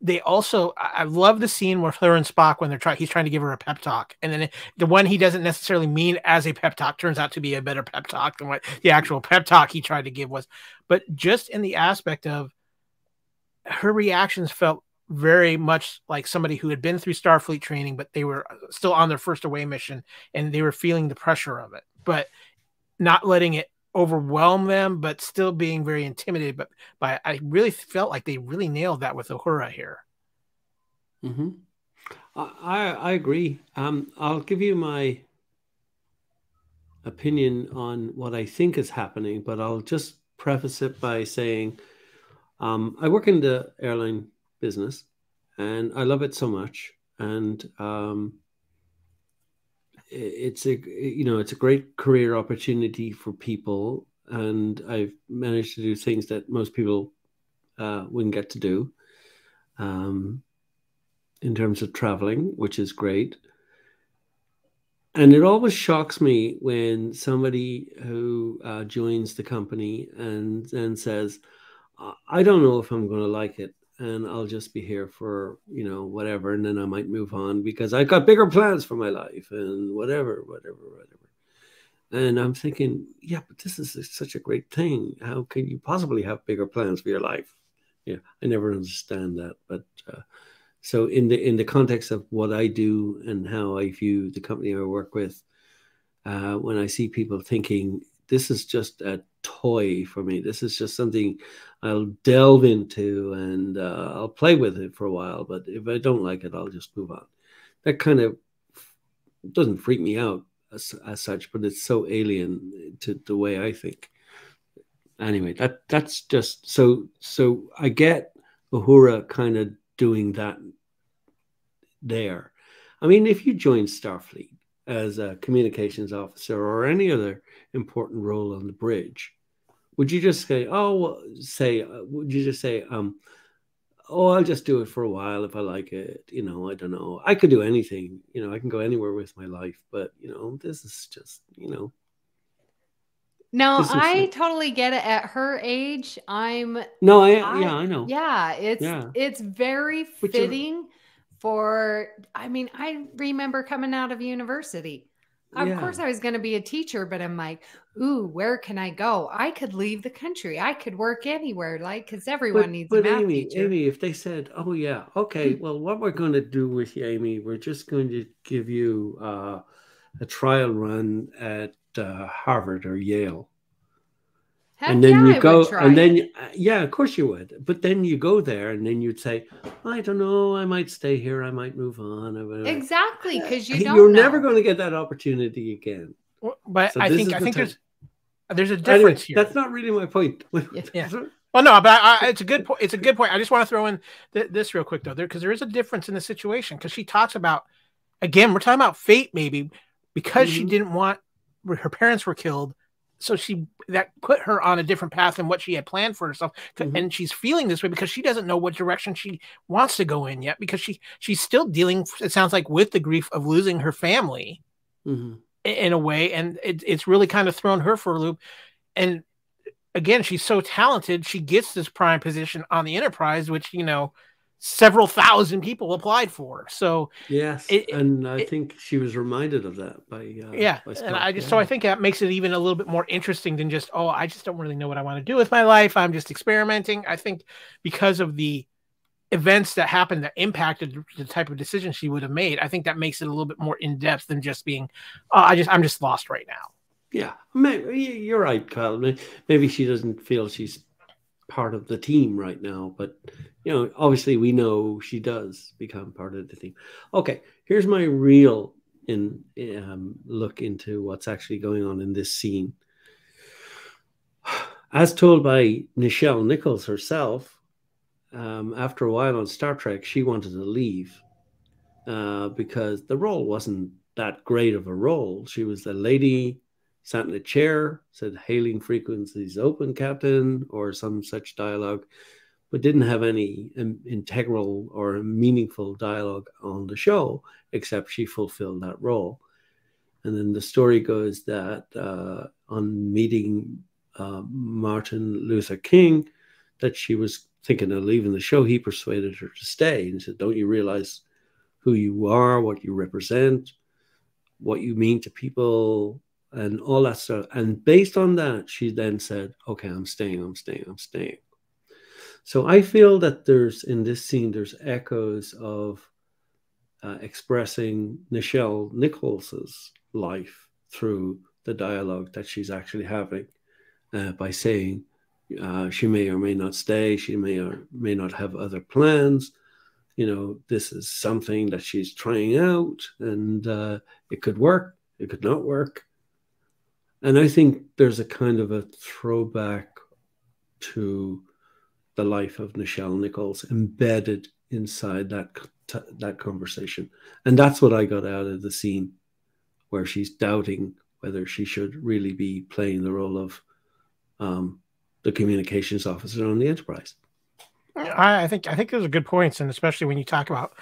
they also, I love the scene with her and Spock when he's trying to give her a pep talk. And then the one he doesn't necessarily mean as a pep talk turns out to be a better pep talk than what the actual pep talk he tried to give was. But just in the aspect of her reactions felt very much like somebody who had been through Starfleet training, but they were still on their first away mission and they were feeling the pressure of it, but not letting it overwhelm them, but still being very intimidated. But I really felt like they really nailed that with Uhura here. Mm-hmm. I agree. I'll give you my opinion on what I think is happening, but I'll just preface it by saying I work in the airline business and I love it so much. And it's a great career opportunity for people. And I've managed to do things that most people wouldn't get to do in terms of traveling, which is great. And it always shocks me when somebody who joins the company and then says, I don't know if I'm going to like it, and I'll just be here for, whatever, and then I might move on because I've got bigger plans for my life and whatever. And I'm thinking, yeah, but this is such a great thing. How can you possibly have bigger plans for your life? Yeah, I never understand that. But so in the context of what I do and how I view the company I work with, when I see people thinking, this is just a toy for me, this is just something I'll delve into and I'll play with it for a while, but if I don't like it, I'll just move on. That kind of doesn't freak me out as such, but it's so alien to the way I think. Anyway, that's just so I get Uhura kind of doing that there. I mean, if you join Starfleet as a communications officer or any other important role on the bridge, would you just say, would you just say, I'll just do it for a while if I like it? I don't know. I could do anything. I can go anywhere with my life, but this is just, No, I totally get it. At her age, I know. Yeah, it's very fitting for. I mean, I remember coming out of university. Of course, I was going to be a teacher, but I'm like, ooh, where can I go? I could leave the country. I could work anywhere, because everyone needs a math teacher. Amy, if they said, oh yeah, okay, well, what we're going to do with you, Amy, we're just going to give you a trial run at Harvard or Yale. And then you go, and then, of course you would. But then you go there and then you'd say, I don't know, I might stay here, I might move on. Exactly, because you're never going to get that opportunity again. Well, but so I think there's a difference here. That's not really my point. Yeah. Well, no, but it's a good point. It's a good point. I just want to throw in this real quick, though, because there is a difference in the situation. Because she talks about, again, we're talking about fate, maybe, because she didn't want, her parents were killed. So that put her on a different path than what she had planned for herself. And she's feeling this way because she doesn't know what direction she wants to go in yet, because she's still dealing, it sounds like, with the grief of losing her family in a way. And it's really kind of thrown her for a loop. And again, she's so talented. She gets this prime position on the Enterprise, which, several thousand people applied for. So yes, and I think she was reminded of that by and so I think that makes it even a little bit more interesting than just, I just don't really know what I want to do with my life, I'm just experimenting. I think because of the events that happened that impacted the type of decision she would have made, I think that makes it a little bit more in depth than just being, I'm just lost right now. Yeah, you're right, Kyle. Maybe she doesn't feel she's part of the team right now, but obviously we know she does become part of the team. Okay, here's my real look into what's actually going on in this scene. As told by Nichelle Nichols herself, after a while on Star Trek, she wanted to leave because the role wasn't that great of a role. She was the lady sat in a chair, said hailing frequencies open, Captain, or some such dialogue, but didn't have any integral or meaningful dialogue on the show, except she fulfilled that role. And then the story goes that on meeting Martin Luther King, that she was thinking of leaving the show. He persuaded her to stay and said, don't you realize who you are, what you represent, what you mean to people, and all that stuff. And based on that, she then said, okay, I'm staying. So I feel that in this scene, there's echoes of expressing Nichelle Nichols's life through the dialogue that she's actually having by saying she may or may not stay. She may or may not have other plans. This is something that she's trying out, and it could work. It could not work. And I think there's a kind of a throwback to the life of Nichelle Nichols embedded inside that conversation. And that's what I got out of the scene where she's doubting whether she should really be playing the role of the communications officer on the Enterprise. I think those are good points, and especially when you talk about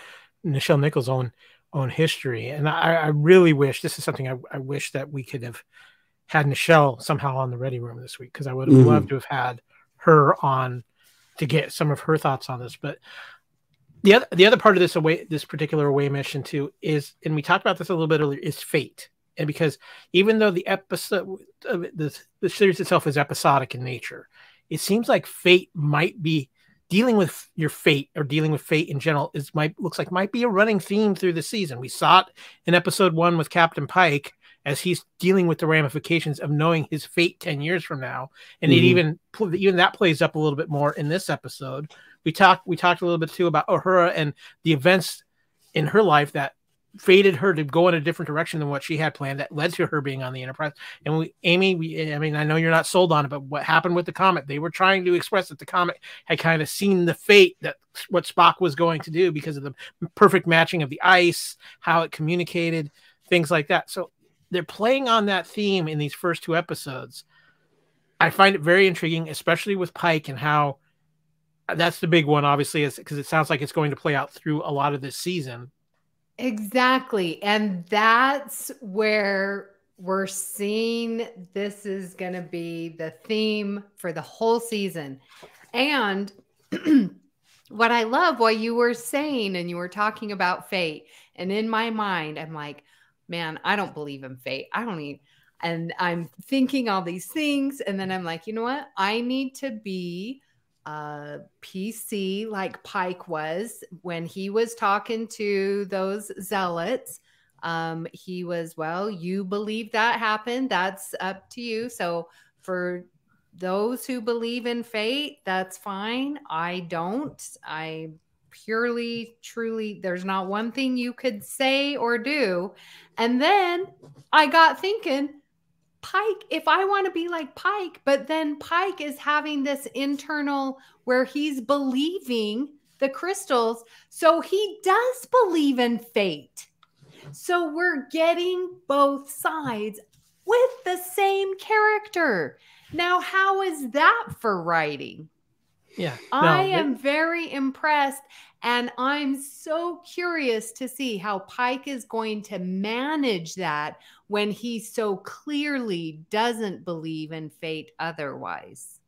Nichelle Nichols' own history. And I really wish, this is something I wish that we could have had Nichelle somehow on the Ready Room this week, because I would have loved to have had her on to get some of her thoughts on this. But the other part of this particular away mission too is, and we talked about this a little bit earlier, is fate. And because even though the episode, the series itself is episodic in nature, it seems like fate might be dealing with your fate, or dealing with fate in general, looks like might be a running theme through the season. We saw it in episode 1 with Captain Pike, as he's dealing with the ramifications of knowing his fate 10 years from now. And it even that plays up a little bit more in this episode. We talked a little bit too about Uhura and the events in her life that fated her to go in a different direction than what she had planned, that led to her being on the Enterprise. And Amy, I know you're not sold on it, but what happened with the Comet? They were trying to express that the Comet had kind of seen the fate that what Spock was going to do because of the perfect matching of the ice, how it communicated, things like that. So they're playing on that theme in these first 2 episodes. I find it very intriguing, especially with Pike, and how that's the big one, obviously, is because it sounds like it's going to play out through a lot of this season. Exactly. And that's where we're seeing this is going to be the theme for the whole season. And what I love, while you were saying and you were talking about fate, and in my mind, I'm like, man, I don't believe in fate. And I'm thinking all these things. And then I'm like, you know what? I need to be PC like Pike was when he was talking to those zealots. He was, well, you believe that happened. That's up to you. So for those who believe in fate, that's fine. I don't. I purely, truly, there's not one thing you could say or do. And then I got thinking, Pike, if I want to be like Pike, but then Pike is having this internal where he's believing the crystals. So he does believe in fate. So we're getting both sides with the same character. Now, how is that for writing? Yeah, I am very impressed, and I'm so curious to see how Pike is going to manage that when he so clearly doesn't believe in fate otherwise.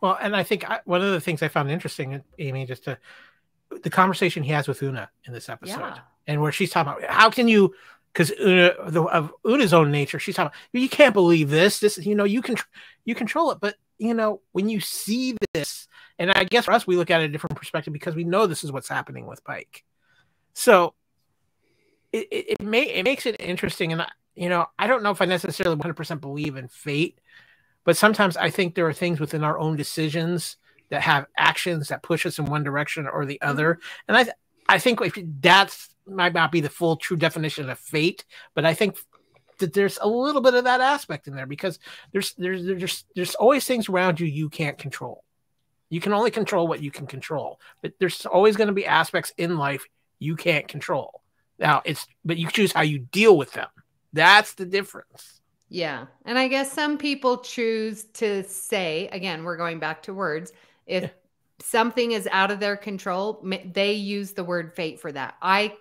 Well, and I think one of the things I found interesting, Amy, the conversation he has with Una in this episode, and where she's talking about how can you, because of Una's own nature, she's talking about, you can't believe this. This, you control it, but when you see this. And I guess for us, we look at it a different perspective because we know this is what's happening with Pike. So it makes it interesting. And, I don't know if I necessarily 100% believe in fate, but sometimes I think there are things within our own decisions that have actions that push us in one direction or the other. And I think that's might not be the full true definition of fate, but I think that there's a little bit of that aspect in there because there's always things around you can't control. You can only control what you can control, but there's always going to be aspects in life you can't control. Now but you choose how you deal with them. That's the difference. Yeah. And I guess some people choose to say, again, we're going back to words. If something is out of their control, they use the word fate for that. I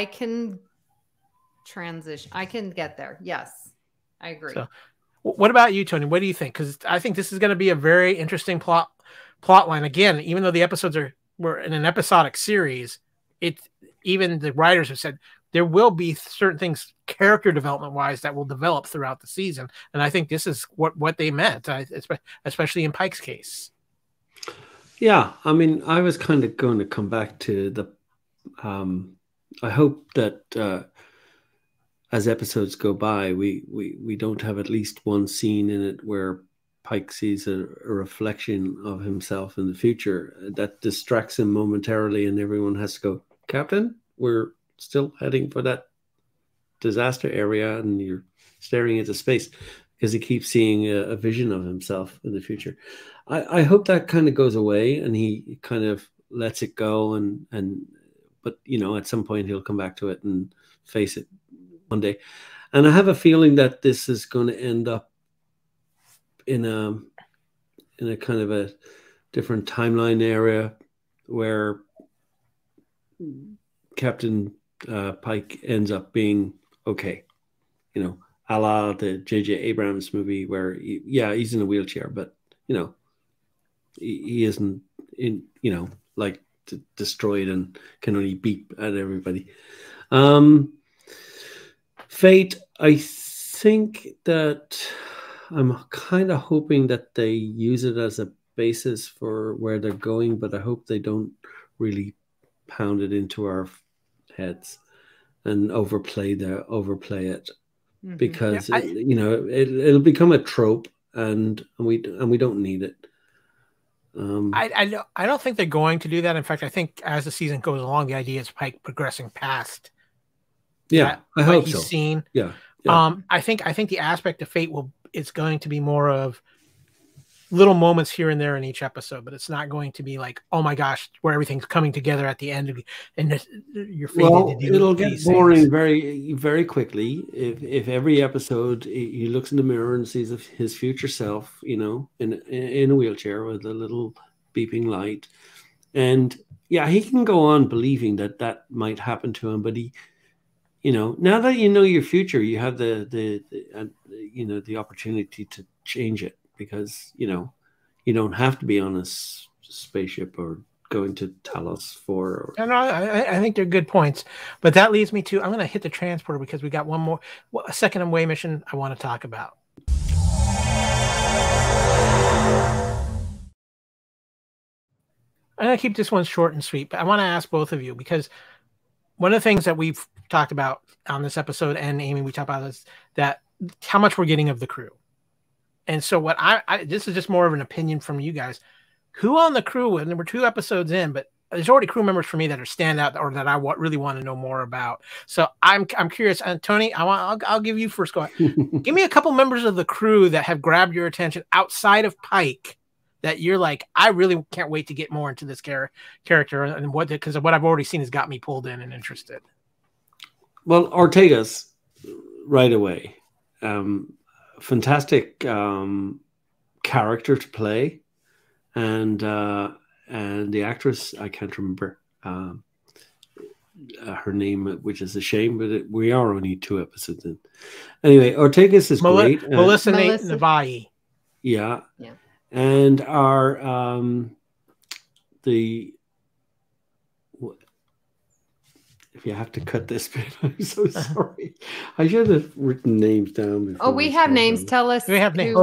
can transition. I can get there. Yes. I agree. So, what about you, Tony? What do you think? Because I think this is going to be a very interesting plot line. Again, even though the episodes were in an episodic series, even the writers have said there will be certain things character development wise that will develop throughout the season, and I think this is what they meant, especially in Pike's case. Yeah, I mean, I was kind of going to come back to the. I hope that as episodes go by, we don't have at least one scene in it where Pike sees a reflection of himself in the future that distracts him momentarily, and everyone has to go, Captain, we're still heading for that disaster area, and you're staring into space, because he keeps seeing a vision of himself in the future. I hope that kind of goes away and he kind of lets it go, but at some point he'll come back to it and face it one day. And I have a feeling that this is going to end up in a kind of a different timeline area where Captain Pike ends up being okay, a la the J.J. Abrams movie where he's in a wheelchair, but he isn't destroyed and can only beep at everybody. Fate, I think that I'm kind of hoping that they use it as a basis for where they're going, but I hope they don't really pound it into our heads and overplay it, because it'll become a trope, and we don't need it. I don't think they're going to do that. In fact, I think as the season goes along, the idea is Pike progressing past. I hope so. Seen. Yeah. I think the aspect of fate it's going to be more of little moments here and there in each episode, but it's not going to be like, oh my gosh, where everything's coming together at the end, and you're fated to do. It'll get boring very, very quickly if every episode he looks in the mirror and sees his future self, in a wheelchair with a little beeping light, and he can go on believing that might happen to him, but he. Now that you know your future, you have the opportunity to change it, because you don't have to be on a spaceship or going to Talos for. I think they're good points, but that leads me to I'm going to hit the transporter because we got a second away mission I want to talk about. I'm going to keep this one short and sweet, but I want to ask both of you, because one of the things that we've talked about on this episode, and Amy, we talked about, is that how much we're getting of the crew. And so what this is just more of an opinion from you guys. Who on the crew, and we're 2 episodes in, but there's already crew members for me that are standout or that I really want to know more about. So I'm curious. And Tony, I'll give you first go. Give me a couple members of the crew that have grabbed your attention outside of Pike, that you're like, I really can't wait to get more into this character, and because what I've already seen has got me pulled in and interested. Well, Ortega's right away. Fantastic character to play, and the actress, I can't remember her name, which is a shame, but we are only 2 episodes in. Anyway, Ortega's is great. Melissa Navaji. Yeah. And our if you have to cut this bit, I'm so sorry. I should have written names down before. Oh, we have names. Tell us. We have names.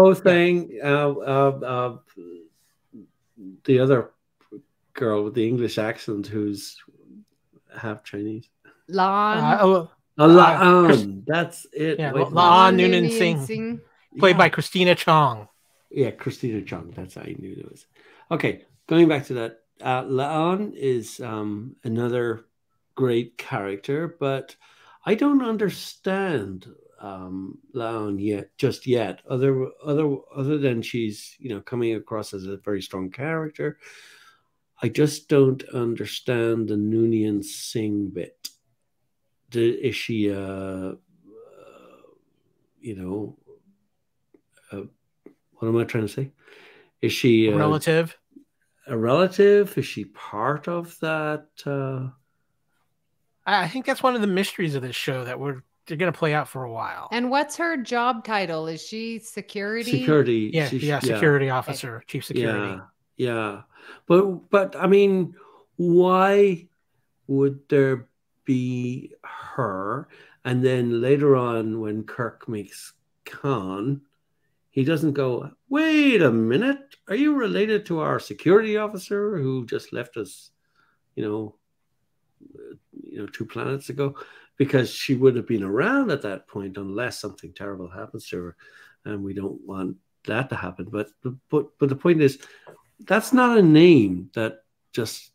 The other girl with the English accent who's half Chinese. Lan. Lan. That's it. Yeah, Lan Noonan Singh, played by Christina Chong. Yeah, Christina Chong. That's how I knew it was. Okay, going back to that. Laon is another great character, but I don't understand Laon just yet. Other than she's coming across as a very strong character, I just don't understand the Noonien Singh bit. Is she what am I trying to say? Is she a relative? A relative? Is she part of that? I think that's one of the mysteries of this show that they're going to play out for a while. And what's her job title? Is she security? Security. Yeah, security officer, okay. Chief security. Yeah. But I mean, why would there be her? And then later on, when Kirk meets Khan, he doesn't go, wait a minute, are you related to our security officer who just left us, 2 planets ago? Because she would have been around at that point unless something terrible happens to her, and we don't want that to happen. But the point is, that's not a name that just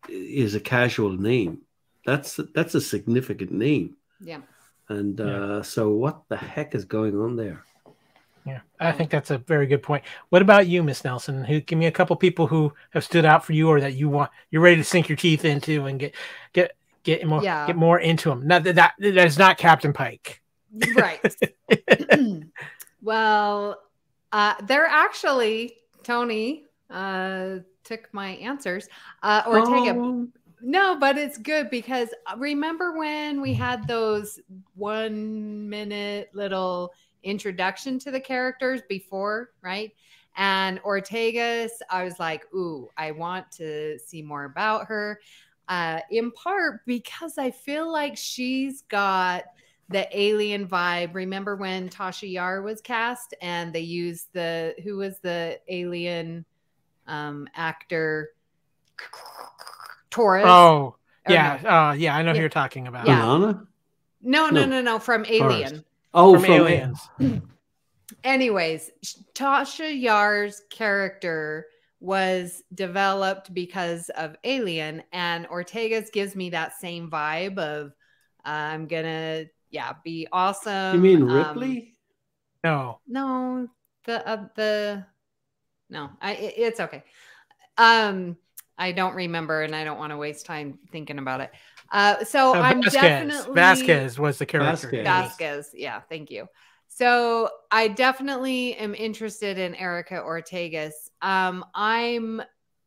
is a casual name. That's a significant name. Yeah. And so what the heck is going on there? Yeah, I think that's a very good point. What about you, Miss Nelson? Give me a couple people who have stood out for you, or that you're ready to sink your teeth into and get more into them. Not that is not Captain Pike, right? Well, they're actually Tony took my answers. Ortega. No, but it's good because remember when we had those 1 minute little introduction to the characters before, right? And Ortega's, I was like, ooh, I want to see more about her. In part because I feel like she's got the alien vibe. Remember when Tasha Yar was cast and they used who was the alien actor? Torres. Oh, yeah. No? Yeah, I know who you're talking about. Yeah. No, from Alien. Oh, from Aliens. Anyways, Tasha Yar's character was developed because of Alien, and Ortega's gives me that same vibe of I'm gonna be awesome. You mean Ripley? No, it's okay. I don't remember, and I don't want to waste time thinking about it. So I'm definitely Vasquez was the character. Vasquez, yeah, thank you. So I definitely am interested in Erica Ortega's. I'm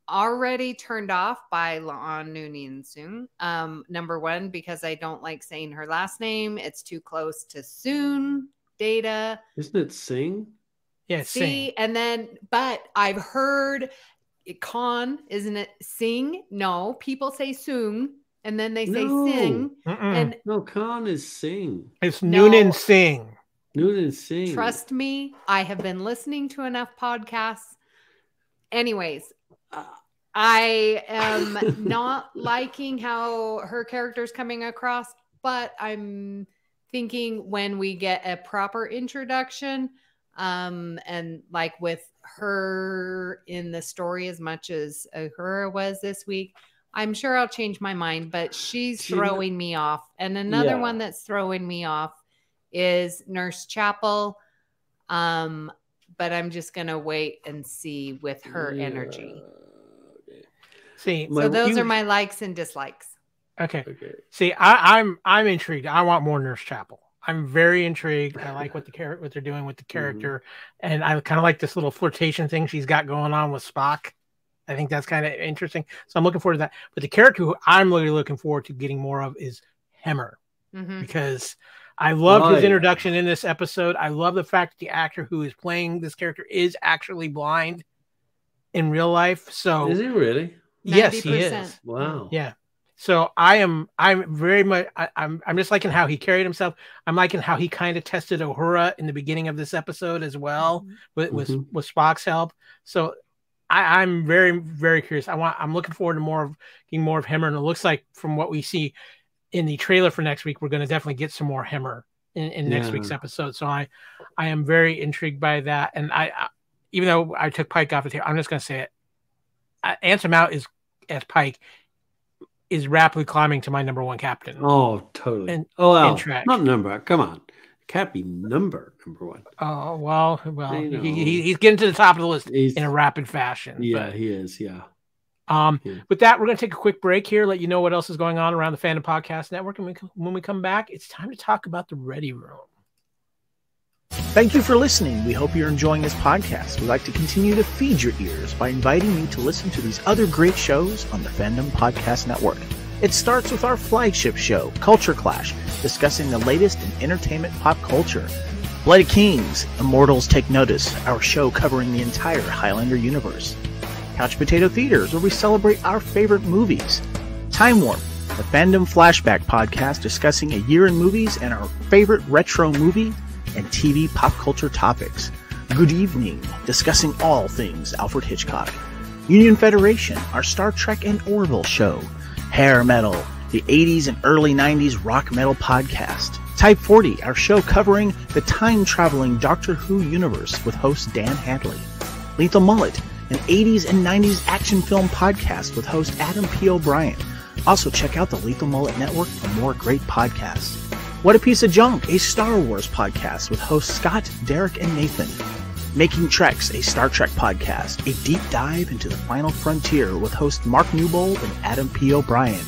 already turned off by La'an Noonien Soon. Number one, because I don't like saying her last name. It's too close to Soon Data. Isn't it Singh? Yeah, Singh. And then, but I've heard Khan, isn't it Singh? No, people say Soon, and then they say Singh. And no, Khan is Singh. It's Noonan Singh. Noonan Singh. Trust me, I have been listening to enough podcasts. Anyways, I am not liking how her character's coming across, but I'm thinking when we get a proper introduction, and like with her in the story as much as Uhura was this week, I'm sure I'll change my mind, but she's throwing me off. And another one that's throwing me off is Nurse Chapel. But I'm just going to wait and see with her energy. See, so those are my likes and dislikes. Okay. See, I'm intrigued. I want more Nurse Chapel. I'm very intrigued. I like what they're doing with the character, and I kind of like this little flirtation thing she's got going on with Spock. I think that's kind of interesting. So I'm looking forward to that. But the character who I'm really looking forward to getting more of is Hemmer, because I love his introduction in this episode. I love the fact that the actor who is playing this character is actually blind in real life. So is he really? Yes, 90%. He is. Wow. Yeah. So I'm very much I'm just liking how he carried himself. I'm liking how he kind of tested Uhura in the beginning of this episode as well with Spock's help. So I'm very, very curious. I'm looking forward to getting more of Hemmer, and it looks like from what we see in the trailer for next week, we're going to definitely get some more Hemmer in next week's episode. So I am very intrigued by that. And I even though I took Pike off the table, I'm just going to say it. Ansem Out as Pike is rapidly climbing to my number one captain. Oh, totally. Not number. Come on. Can't be number one. Oh, well, he's getting to the top of the list in a rapid fashion. Yeah, he is. Yeah. With that, we're going to take a quick break here, let you know what else is going on around the Fandom Podcast Network. And when we come back, it's time to talk about the Ready Room. Thank you for listening. We hope you're enjoying this podcast. We'd like to continue to feed your ears by inviting you to listen to these other great shows on the Fandom Podcast Network. It starts with our flagship show, Culture Clash, discussing the latest in entertainment pop culture. Bloody Kings, Immortals Take Notice, our show covering the entire Highlander universe. Couch Potato Theaters, where we celebrate our favorite movies. Time Warp, the Fandom Flashback podcast discussing a year in movies and our favorite retro movie and TV pop culture topics. Good Evening, discussing all things Alfred Hitchcock. Union Federation, our Star Trek and Orville show. Hair Metal, the 80s and early 90s rock metal podcast. Type 40, our show covering the time-traveling Doctor Who universe with host Dan Hadley. Lethal Mullet, an 80s and 90s action film podcast with host Adam P. O'Brien. Also check out the Lethal Mullet Network for more great podcasts. What a Piece of Junk, a Star Wars podcast with hosts Scott, Derek, and Nathan. Making Treks, a Star Trek podcast, a deep dive into the final frontier with host Mark Newbold and Adam P. O'Brien.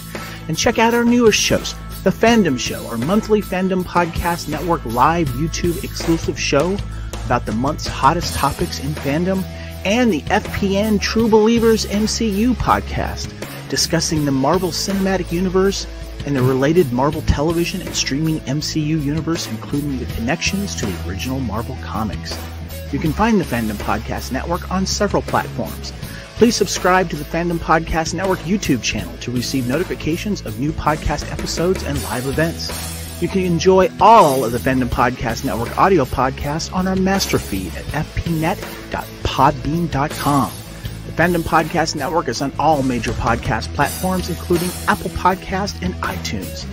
And check out our newest shows, The Fandom Show, our monthly Fandom Podcast Network live YouTube exclusive show about the month's hottest topics in fandom, and the FPN True Believers MCU podcast, discussing the Marvel Cinematic Universe and the related Marvel television and streaming MCU universe, including the connections to the original Marvel comics. You can find the Fandom Podcast Network on several platforms. Please subscribe to the Fandom Podcast Network YouTube channel to receive notifications of new podcast episodes and live events. You can enjoy all of the Fandom Podcast Network audio podcasts on our master feed at fpnet.podbean.com. The Fandom Podcast Network is on all major podcast platforms, including Apple Podcast and iTunes.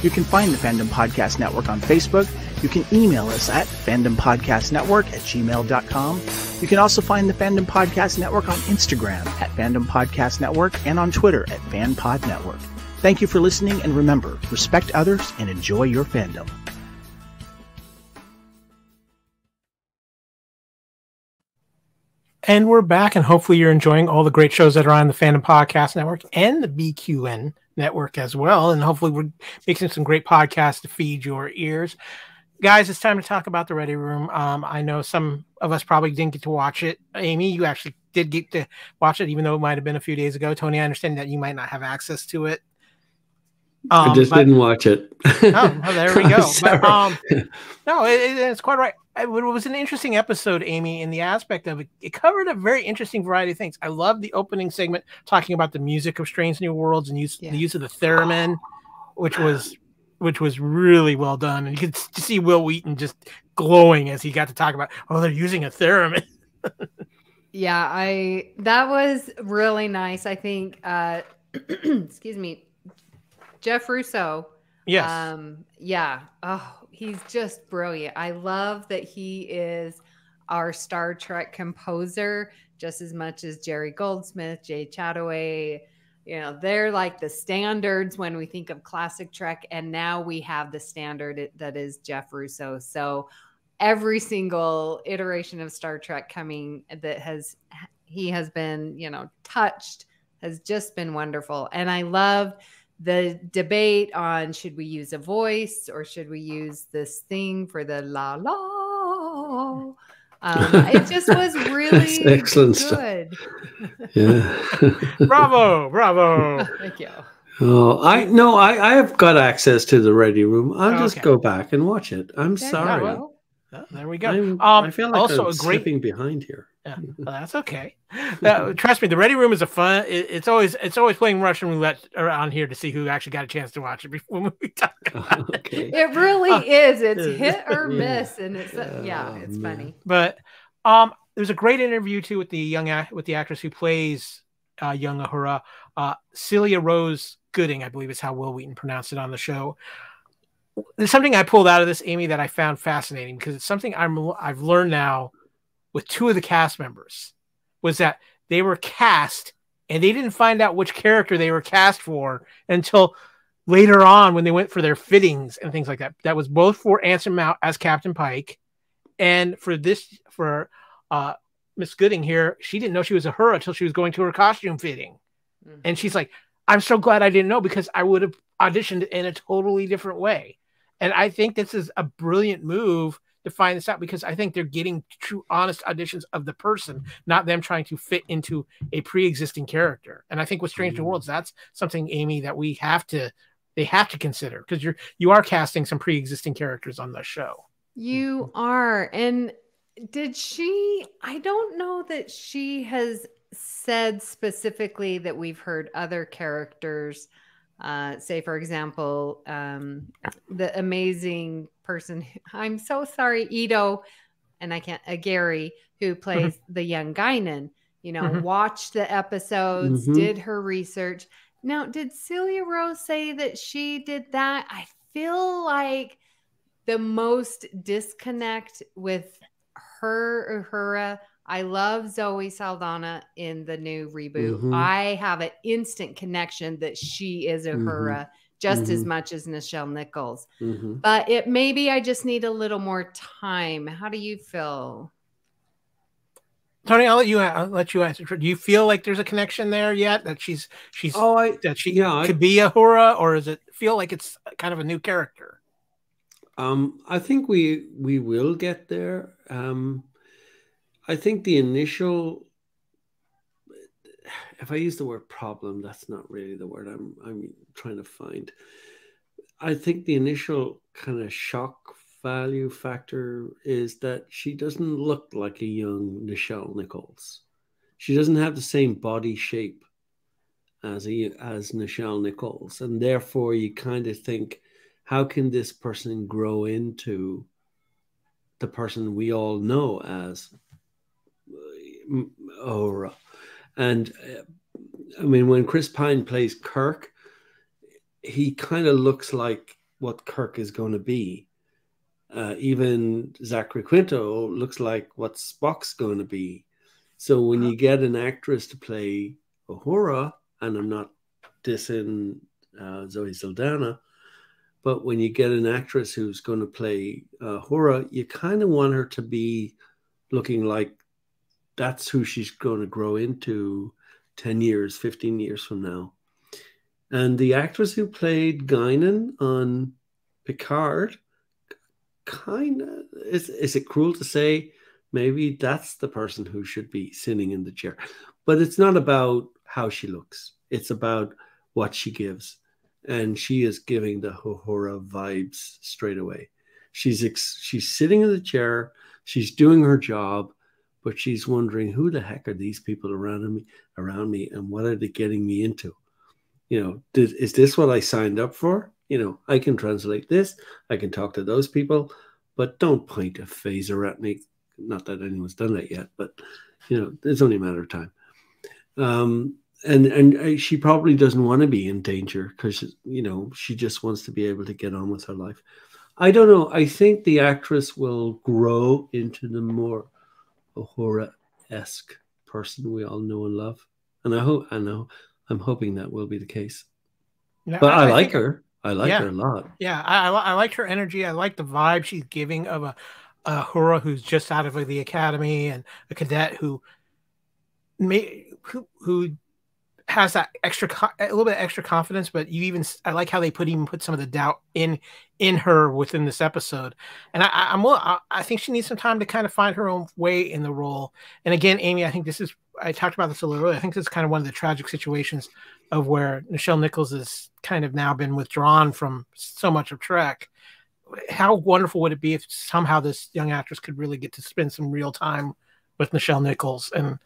You can find the Fandom Podcast Network on Facebook. You can email us at fandompodcastnetwork@gmail.com. You can also find the Fandom Podcast Network on Instagram at Fandom Podcast Network and on Twitter at FanPod Network. Thank you for listening, and remember, respect others and enjoy your fandom. And we're back, and hopefully you're enjoying all the great shows that are on the Fandom Podcast Network and the BQN Network as well. And hopefully we're making some great podcasts to feed your ears. Guys, it's time to talk about the Ready Room. I know some of us probably didn't get to watch it. Amy, you actually did get to watch it, even though it might have been a few days ago. Tony, I understand that you might not have access to it. I just didn't watch it. Oh, well, there we go. But, no, it's quite right. It was an interesting episode, Amy, in the aspect of it. It covered a very interesting variety of things. I love the opening segment talking about the music of Strange New Worlds and the use of the theremin, which was really well done. And you could see Will Wheaton just glowing as he got to talk about, they're using a theremin. Yeah, that was really nice. I think, excuse me, Jeff Russo. Yes. Yeah. Oh, he's just brilliant. I love that he is our Star Trek composer just as much as Jerry Goldsmith, Jay Chataway. You know, they're like the standards when we think of classic Trek. And now we have the standard that is Jeff Russo. So every single iteration of Star Trek coming that he has been, touched has just been wonderful. And I love the debate on should we use a voice or should we use this thing for the la la. It just was really excellent good. Yeah. Bravo. Thank you. Oh, I have got access to the Ready Room. I'll just go back and watch it. I'm sorry. Well, there we go. I feel like also I'm slipping behind here. Yeah, well, that's okay. Trust me, the Ready Room is a fun. It's always playing Russian roulette around here to see who actually got a chance to watch it when we talk about it. It really is. It's hit or miss, and it's it's funny. But there's a great interview too with the actress who plays young Uhura, Celia Rose Gooding, I believe is how Will Wheaton pronounced it on the show. There's something I pulled out of this, Amy, that I found fascinating because it's something I've learned now with two of the cast members, was that they were cast and they didn't find out which character they were cast for until later on when they went for their fittings and things like that. That was both for Anson Mount as Captain Pike, and for Miss Gooding here, she didn't know she was Uhura until she was going to her costume fitting. Mm-hmm. And she's like, I'm so glad I didn't know because I would have auditioned in a totally different way. And I think this is a brilliant move to find this out, because I think they're getting true, honest auditions of the person, not them trying to fit into a pre-existing character. And I think with Strange New Worlds, that's something, Amy, that they have to consider, because you are casting some pre-existing characters on the show. You are. And I don't know that she has said specifically that we've heard other characters, say, for example, the amazing person, I'm so sorry, Ito, and Gary, who plays the young Guinan, watched the episodes, did her research. Now, did Celia Rose say that she did that? I feel like the most disconnect with her, Uhura. I love Zoe Saldana in the new reboot. I have an instant connection that she is Uhura just as much as Nichelle Nichols. But maybe I just need a little more time. How do you feel? Tony, I'll let you answer. Do you feel like there's a connection there yet, that she could be Uhura, or does it feel like it's kind of a new character? I think we will get there. I think the initial, if I use the word problem, that's not really the word I'm trying to find. I think the initial kind of shock value factor is that she doesn't look like a young Nichelle Nichols. She doesn't have the same body shape as Nichelle Nichols, and therefore you kind of think, how can this person grow into the person we all know as Uhura? And I mean, when Chris Pine plays Kirk, he kind of looks like what Kirk is going to be. Even Zachary Quinto looks like what Spock's going to be. So when you get an actress to play Uhura, and I'm not dissing Zoe Saldana, but when you get an actress who's going to play Uhura, you kind of want her to be looking like that's who she's going to grow into 10 years, 15 years from now. And the actress who played Guinan on Picard, kind of, is it cruel to say, maybe that's the person who should be sitting in the chair? But it's not about how she looks. It's about what she gives. And she is giving the Uhura vibes straight away. She's sitting in the chair. She's doing her job, but she's wondering, who the heck are these people around me, and what are they getting me into? Is this what I signed up for? I can translate this. I can talk to those people, but don't point a phaser at me. Not that anyone's done that yet, but it's only a matter of time. And she probably doesn't want to be in danger, because she just wants to be able to get on with her life. I don't know. I think the actress will grow into the more Uhura-esque person we all know and love, and I'm hoping that will be the case. Yeah, but I like her. I like her a lot. Yeah, I liked her energy. I like the vibe she's giving of a Uhura who's just out of the academy, and a cadet who has that a little bit extra confidence. But I like how they put some of the doubt in her within this episode. And I think she needs some time to kind of find her own way in the role. And again, Amy, I think I talked about this a little earlier. I think this is kind of one of the tragic situations of where Nichelle Nichols has kind of now been withdrawn from so much of Trek. How wonderful would it be if somehow this young actress could really get to spend some real time with Nichelle Nichols and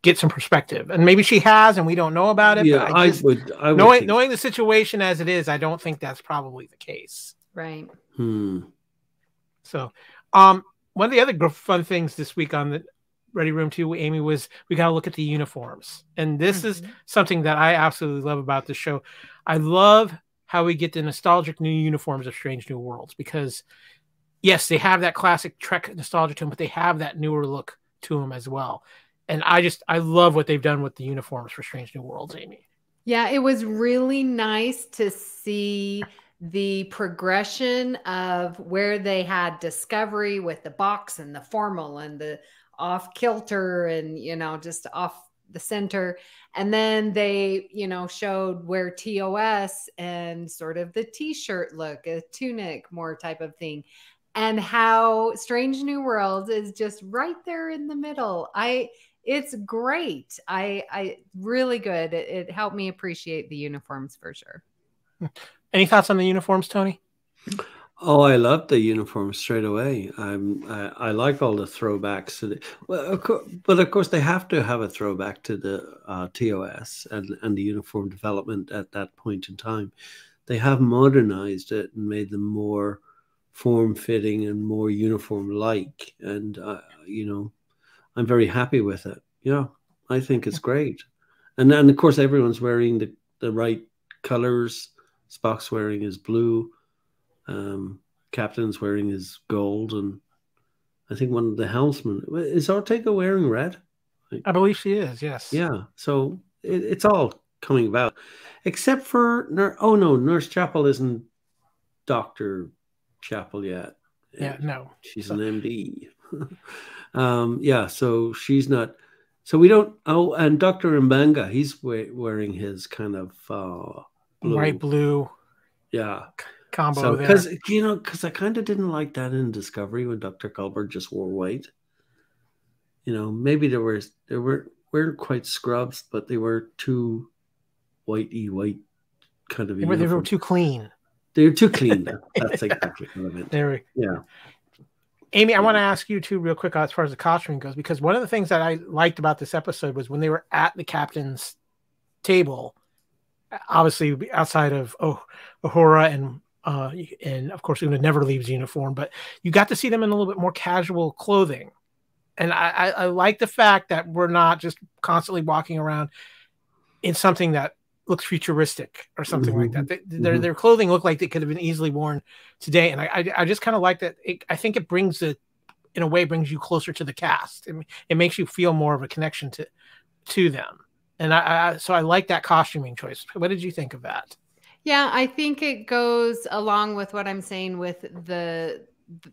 get some perspective? And maybe she has, and we don't know about it. Yeah, but I would knowing the situation as it is, I don't think that's probably the case. Right. So, one of the other fun things this week on the Ready Room 2, Amy, was we got to look at the uniforms. And this is something that I absolutely love about the show. I love how we get the nostalgic new uniforms of Strange New Worlds, because yes, they have that classic Trek nostalgia to them, but they have that newer look to them as well. And I love what they've done with the uniforms for Strange New Worlds, Amy. Yeah, it was really nice to see the progression of where they had Discovery with the box and the formal and the off kilter and, just off the center. And then they, showed where TOS and sort of the t-shirt look, a tunic more type of thing. and how Strange New Worlds is just right there in the middle. It's great. I really good. It helped me appreciate the uniforms for sure. Any thoughts on the uniforms, Tony? Oh, I love the uniforms straight away. I like all the throwbacks to the, well, but of course they have to have a throwback to the TOS and the uniform development at that point in time. They have modernized it and made them more form-fitting and more uniform-like, and you know, I'm very happy with it. Yeah, I think it's great, and then of course everyone's wearing the right colors. Spock's wearing his blue. Captain's wearing his gold, and I think one of the helmsmen is Ortega wearing red. I believe she is. Yes. Yeah. So it's all coming about, except for Nurse Chapel isn't Dr. Chapel yet. Yeah. No. She's an MD. Yeah. So she's not. So we don't. Oh, and Dr. Mbanga, he's wearing his kind of bright blue. Yeah. Combo so, there. Because I kind of didn't like that in Discovery when Dr. Culber just wore white. You know, maybe they weren't quite scrubs, but they were too white kind of. They were too clean. They were too clean. That's exactly what I meant. Yeah. Amy, I want to ask you too, real quick, as far as the costuming goes, because one of the things that I liked about this episode was when they were at the captain's table, obviously outside of Uhura and of course Una never leaves uniform, but you got to see them in a little bit more casual clothing, and I like the fact that we're not just constantly walking around in something that looks futuristic or something like that. Their clothing looked like it could have been easily worn today, and I just kind of like that. I think it brings in a way brings you closer to the cast. It makes you feel more of a connection to them, and so I like that costuming choice. What did you think of that? Yeah, I think it goes along with what I'm saying with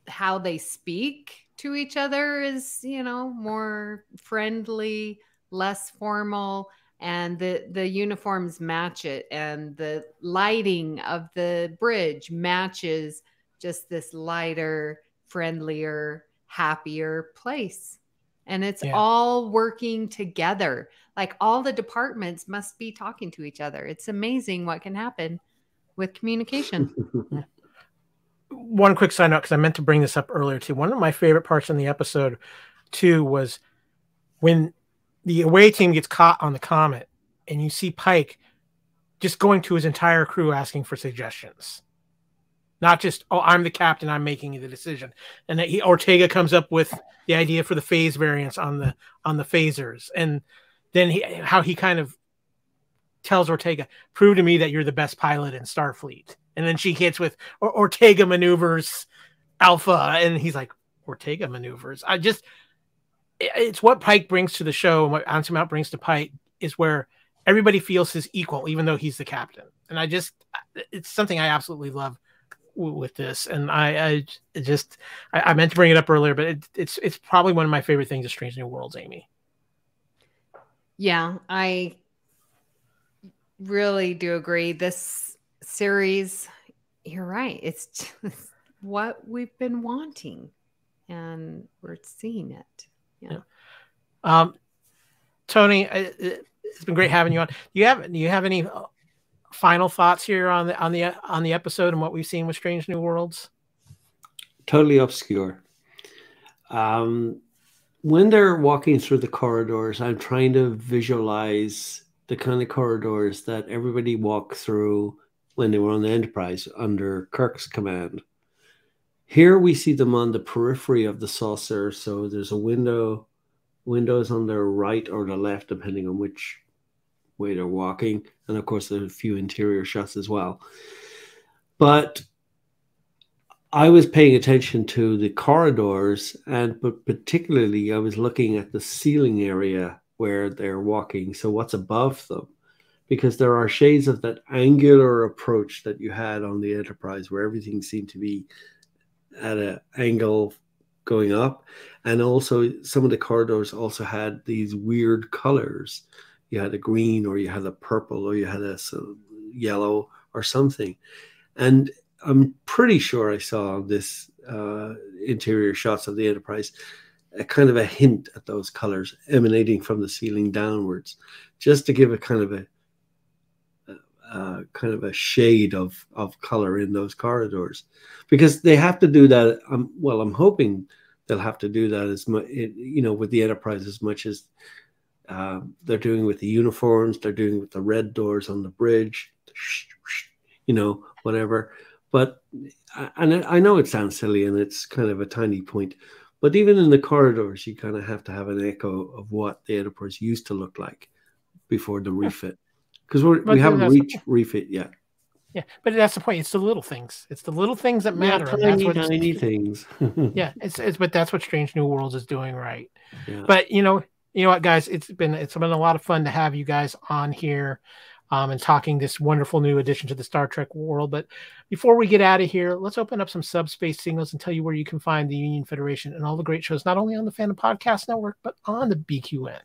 how they speak to each other is, more friendly, less formal, and the uniforms match it, and the lighting of the bridge matches just this lighter, friendlier, happier place. And it's all working together. Like all the departments must be talking to each other. It's amazing what can happen with communication. One quick side note, because I meant to bring this up earlier too. One of my favorite parts in the episode too was when the away team gets caught on the Comet and you see Pike just going to his entire crew asking for suggestions. Not just, I'm the captain, I'm making the decision. And that Ortega comes up with the idea for the phase variants on the phasers. And then how he kind of tells Ortega, prove to me that you're the best pilot in Starfleet. And then she hits with Ortega maneuvers Alpha. And he's like, Ortega maneuvers. It's what Pike brings to the show, and what Anson Mount brings to Pike is where everybody feels his equal, even though he's the captain. And it's something I absolutely love with this. And I meant to bring it up earlier, but it's probably one of my favorite things of Strange New Worlds, Amy. Yeah, I really do agree. This series, you're right. It's just what we've been wanting, and we're seeing it. Yeah. Tony, it's been great having you on. Do you have any final thoughts here on the episode and what we've seen with Strange New Worlds? Totally obscure. When they're walking through the corridors, I'm trying to visualize the kind of corridors that everybody walked through when they were on the Enterprise under Kirk's command. Here we see them on the periphery of the saucer, so there's a windows on their right or the left, depending on which way they're walking. And of course, there's a few interior shots as well. But I was paying attention to the corridors, but particularly I was looking at the ceiling area where they're walking. So what's above them? Because there are shades of that angular approach that you had on the Enterprise, where everything seemed to be at an angle going up. And also some of the corridors also had these weird colors. You had a green, or you had a purple, or you had a yellow or something. And I'm pretty sure I saw this interior shots of the Enterprise, a kind of a hint at those colors emanating from the ceiling downwards, just to give a kind of a shade of color in those corridors, because they have to do that. Well, I'm hoping they'll have to do that as much, with the Enterprise as much as they're doing with the uniforms, they're doing with the red doors on the bridge, whatever. But I know it sounds silly and it's kind of a tiny point, but even in the corridors, you kind of have to have an echo of what the Enterprise used to look like before the refit, because we haven't reached refit yet. Yeah, but that's the point. It's the little things. It's the little things that matter. Tiny things. Yeah, but that's what Strange New Worlds is doing right. Yeah. But you know what, guys? It's been a lot of fun to have you guys on here, and talking this wonderful new addition to the Star Trek world. But before we get out of here, let's open up some subspace signals and tell you where you can find the Union Federation and all the great shows, not only on the Fandom Podcast Network, but on the BQN.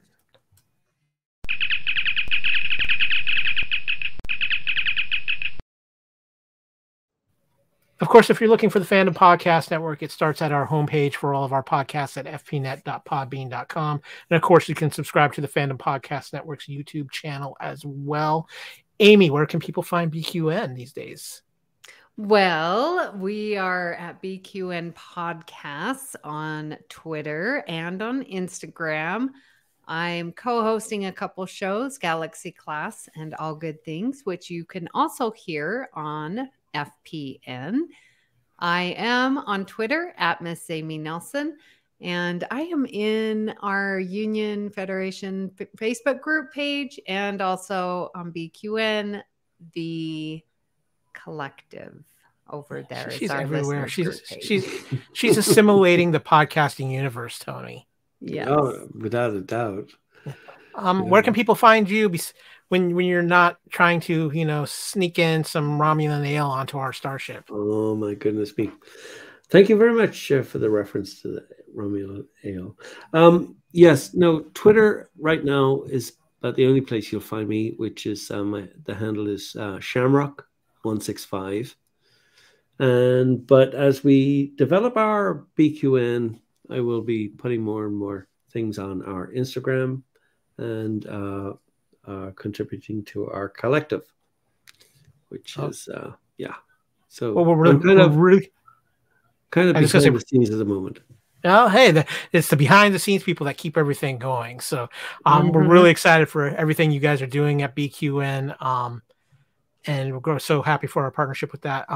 Of course, if you're looking for the Fandom Podcast Network, it starts at our homepage for all of our podcasts at fpnet.podbean.com. And of course, you can subscribe to the Fandom Podcast Network's YouTube channel as well. Amy, where can people find BQN these days? Well, we are at BQN Podcasts on Twitter and on Instagram. I'm co-hosting a couple shows, Galaxy Class and All Good Things, which you can also hear on FPN. I am on Twitter at Miss Amy Nelson, and I am in our Union Federation Facebook group page and also on BQN, the collective over there. She's everywhere. She's assimilating the podcasting universe, Tony. Yes. Oh, without a doubt. Where can people find you when you're not trying to, sneak in some Romulan ale onto our starship? Oh my goodness me! Thank you very much for the reference to the Romulan ale. Yes, no, Twitter right now is about the only place you'll find me, which is the handle is Shamrock165. But as we develop our BQN, I will be putting more and more things on our Instagram and contributing to our collective, which is So we're really behind the scenes at the moment. Oh, hey, it's the behind the scenes people that keep everything going. So we're really excited for everything you guys are doing at BQN. And we're so happy for our partnership with that.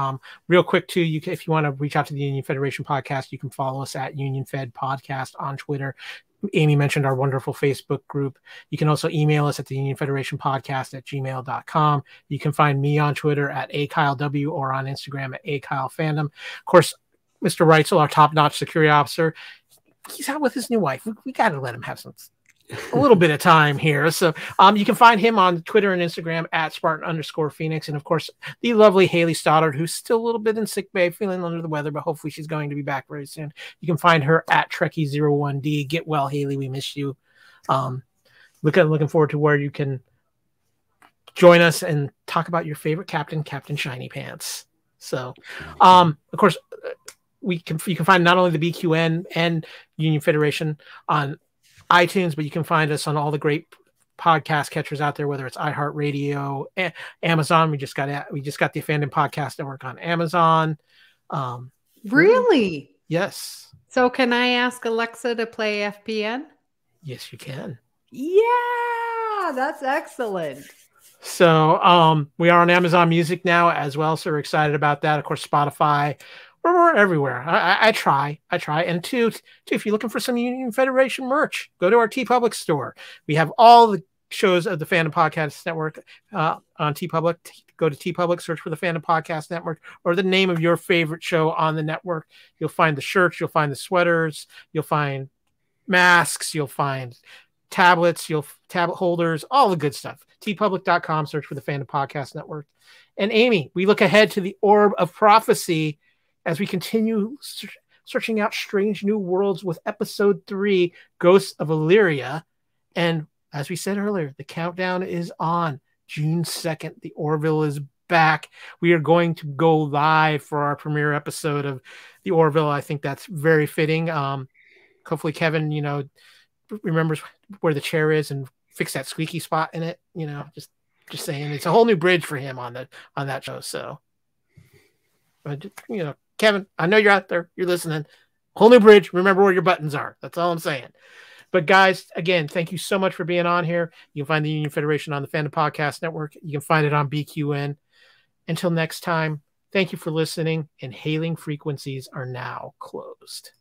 Real quick, too, if you want to reach out to the Union Federation Podcast, you can follow us at Union Fed Podcast on Twitter. Amy mentioned our wonderful Facebook group. You can also email us at the Union Federation Podcast at gmail.com. You can find me on Twitter at AKyleW or on Instagram at AKyleFandom. Of course, Mr. Reitzel, our top-notch security officer, he's out with his new wife. We got to let him have a little bit of time here. So you can find him on Twitter and Instagram at Spartan_Phoenix. And of course, the lovely Haley Stoddard, who's still a little bit in sick bay, feeling under the weather, but hopefully she's going to be back very soon. You can find her at Trekkie01D. Get well, Haley. We miss you. Looking forward to where you can join us and talk about your favorite captain, Captain Shiny Pants. So, of course, you can find not only the BQN and Union Federation on iTunes, but you can find us on all the great podcast catchers out there, whether it's iHeartRadio, Amazon. We just got the Fandom Podcast Network on Amazon. Really? Yes. So can I ask Alexa to play FPN? Yes, you can. Yeah, that's excellent. So we are on Amazon Music now as well, so we're excited about that. Of course, Spotify. We're everywhere. I try. And two, if you're looking for some Union Federation merch, go to our TeePublic store. We have all the shows of the Fandom Podcast Network on TeePublic. Go to TeePublic, search for the Fandom Podcast Network or the name of your favorite show on the network. You'll find the shirts, you'll find the sweaters, you'll find masks, you'll find tablets, tablet holders, all the good stuff. TeePublic.com, search for the Fandom Podcast Network. And Amy, we look ahead to the Orb of Prophecy as we continue searching out Strange New Worlds with Episode 3, Ghosts of Illyria. And as we said earlier, the countdown is on. June 2nd, the Orville is back. We are going to go live for our premiere episode of the Orville. I think that's very fitting. Hopefully Kevin, remembers where the chair is and fix that squeaky spot in it. Just saying, it's a whole new bridge for him on that show. So, but Kevin, I know you're out there, you're listening. Whole new bridge. Remember where your buttons are. That's all I'm saying. But guys, again, thank you so much for being on here. You can find the Union Federation on the Fandom Podcast Network. You can find it on BQN. Until next time, thank you for listening, and hailing frequencies are now closed.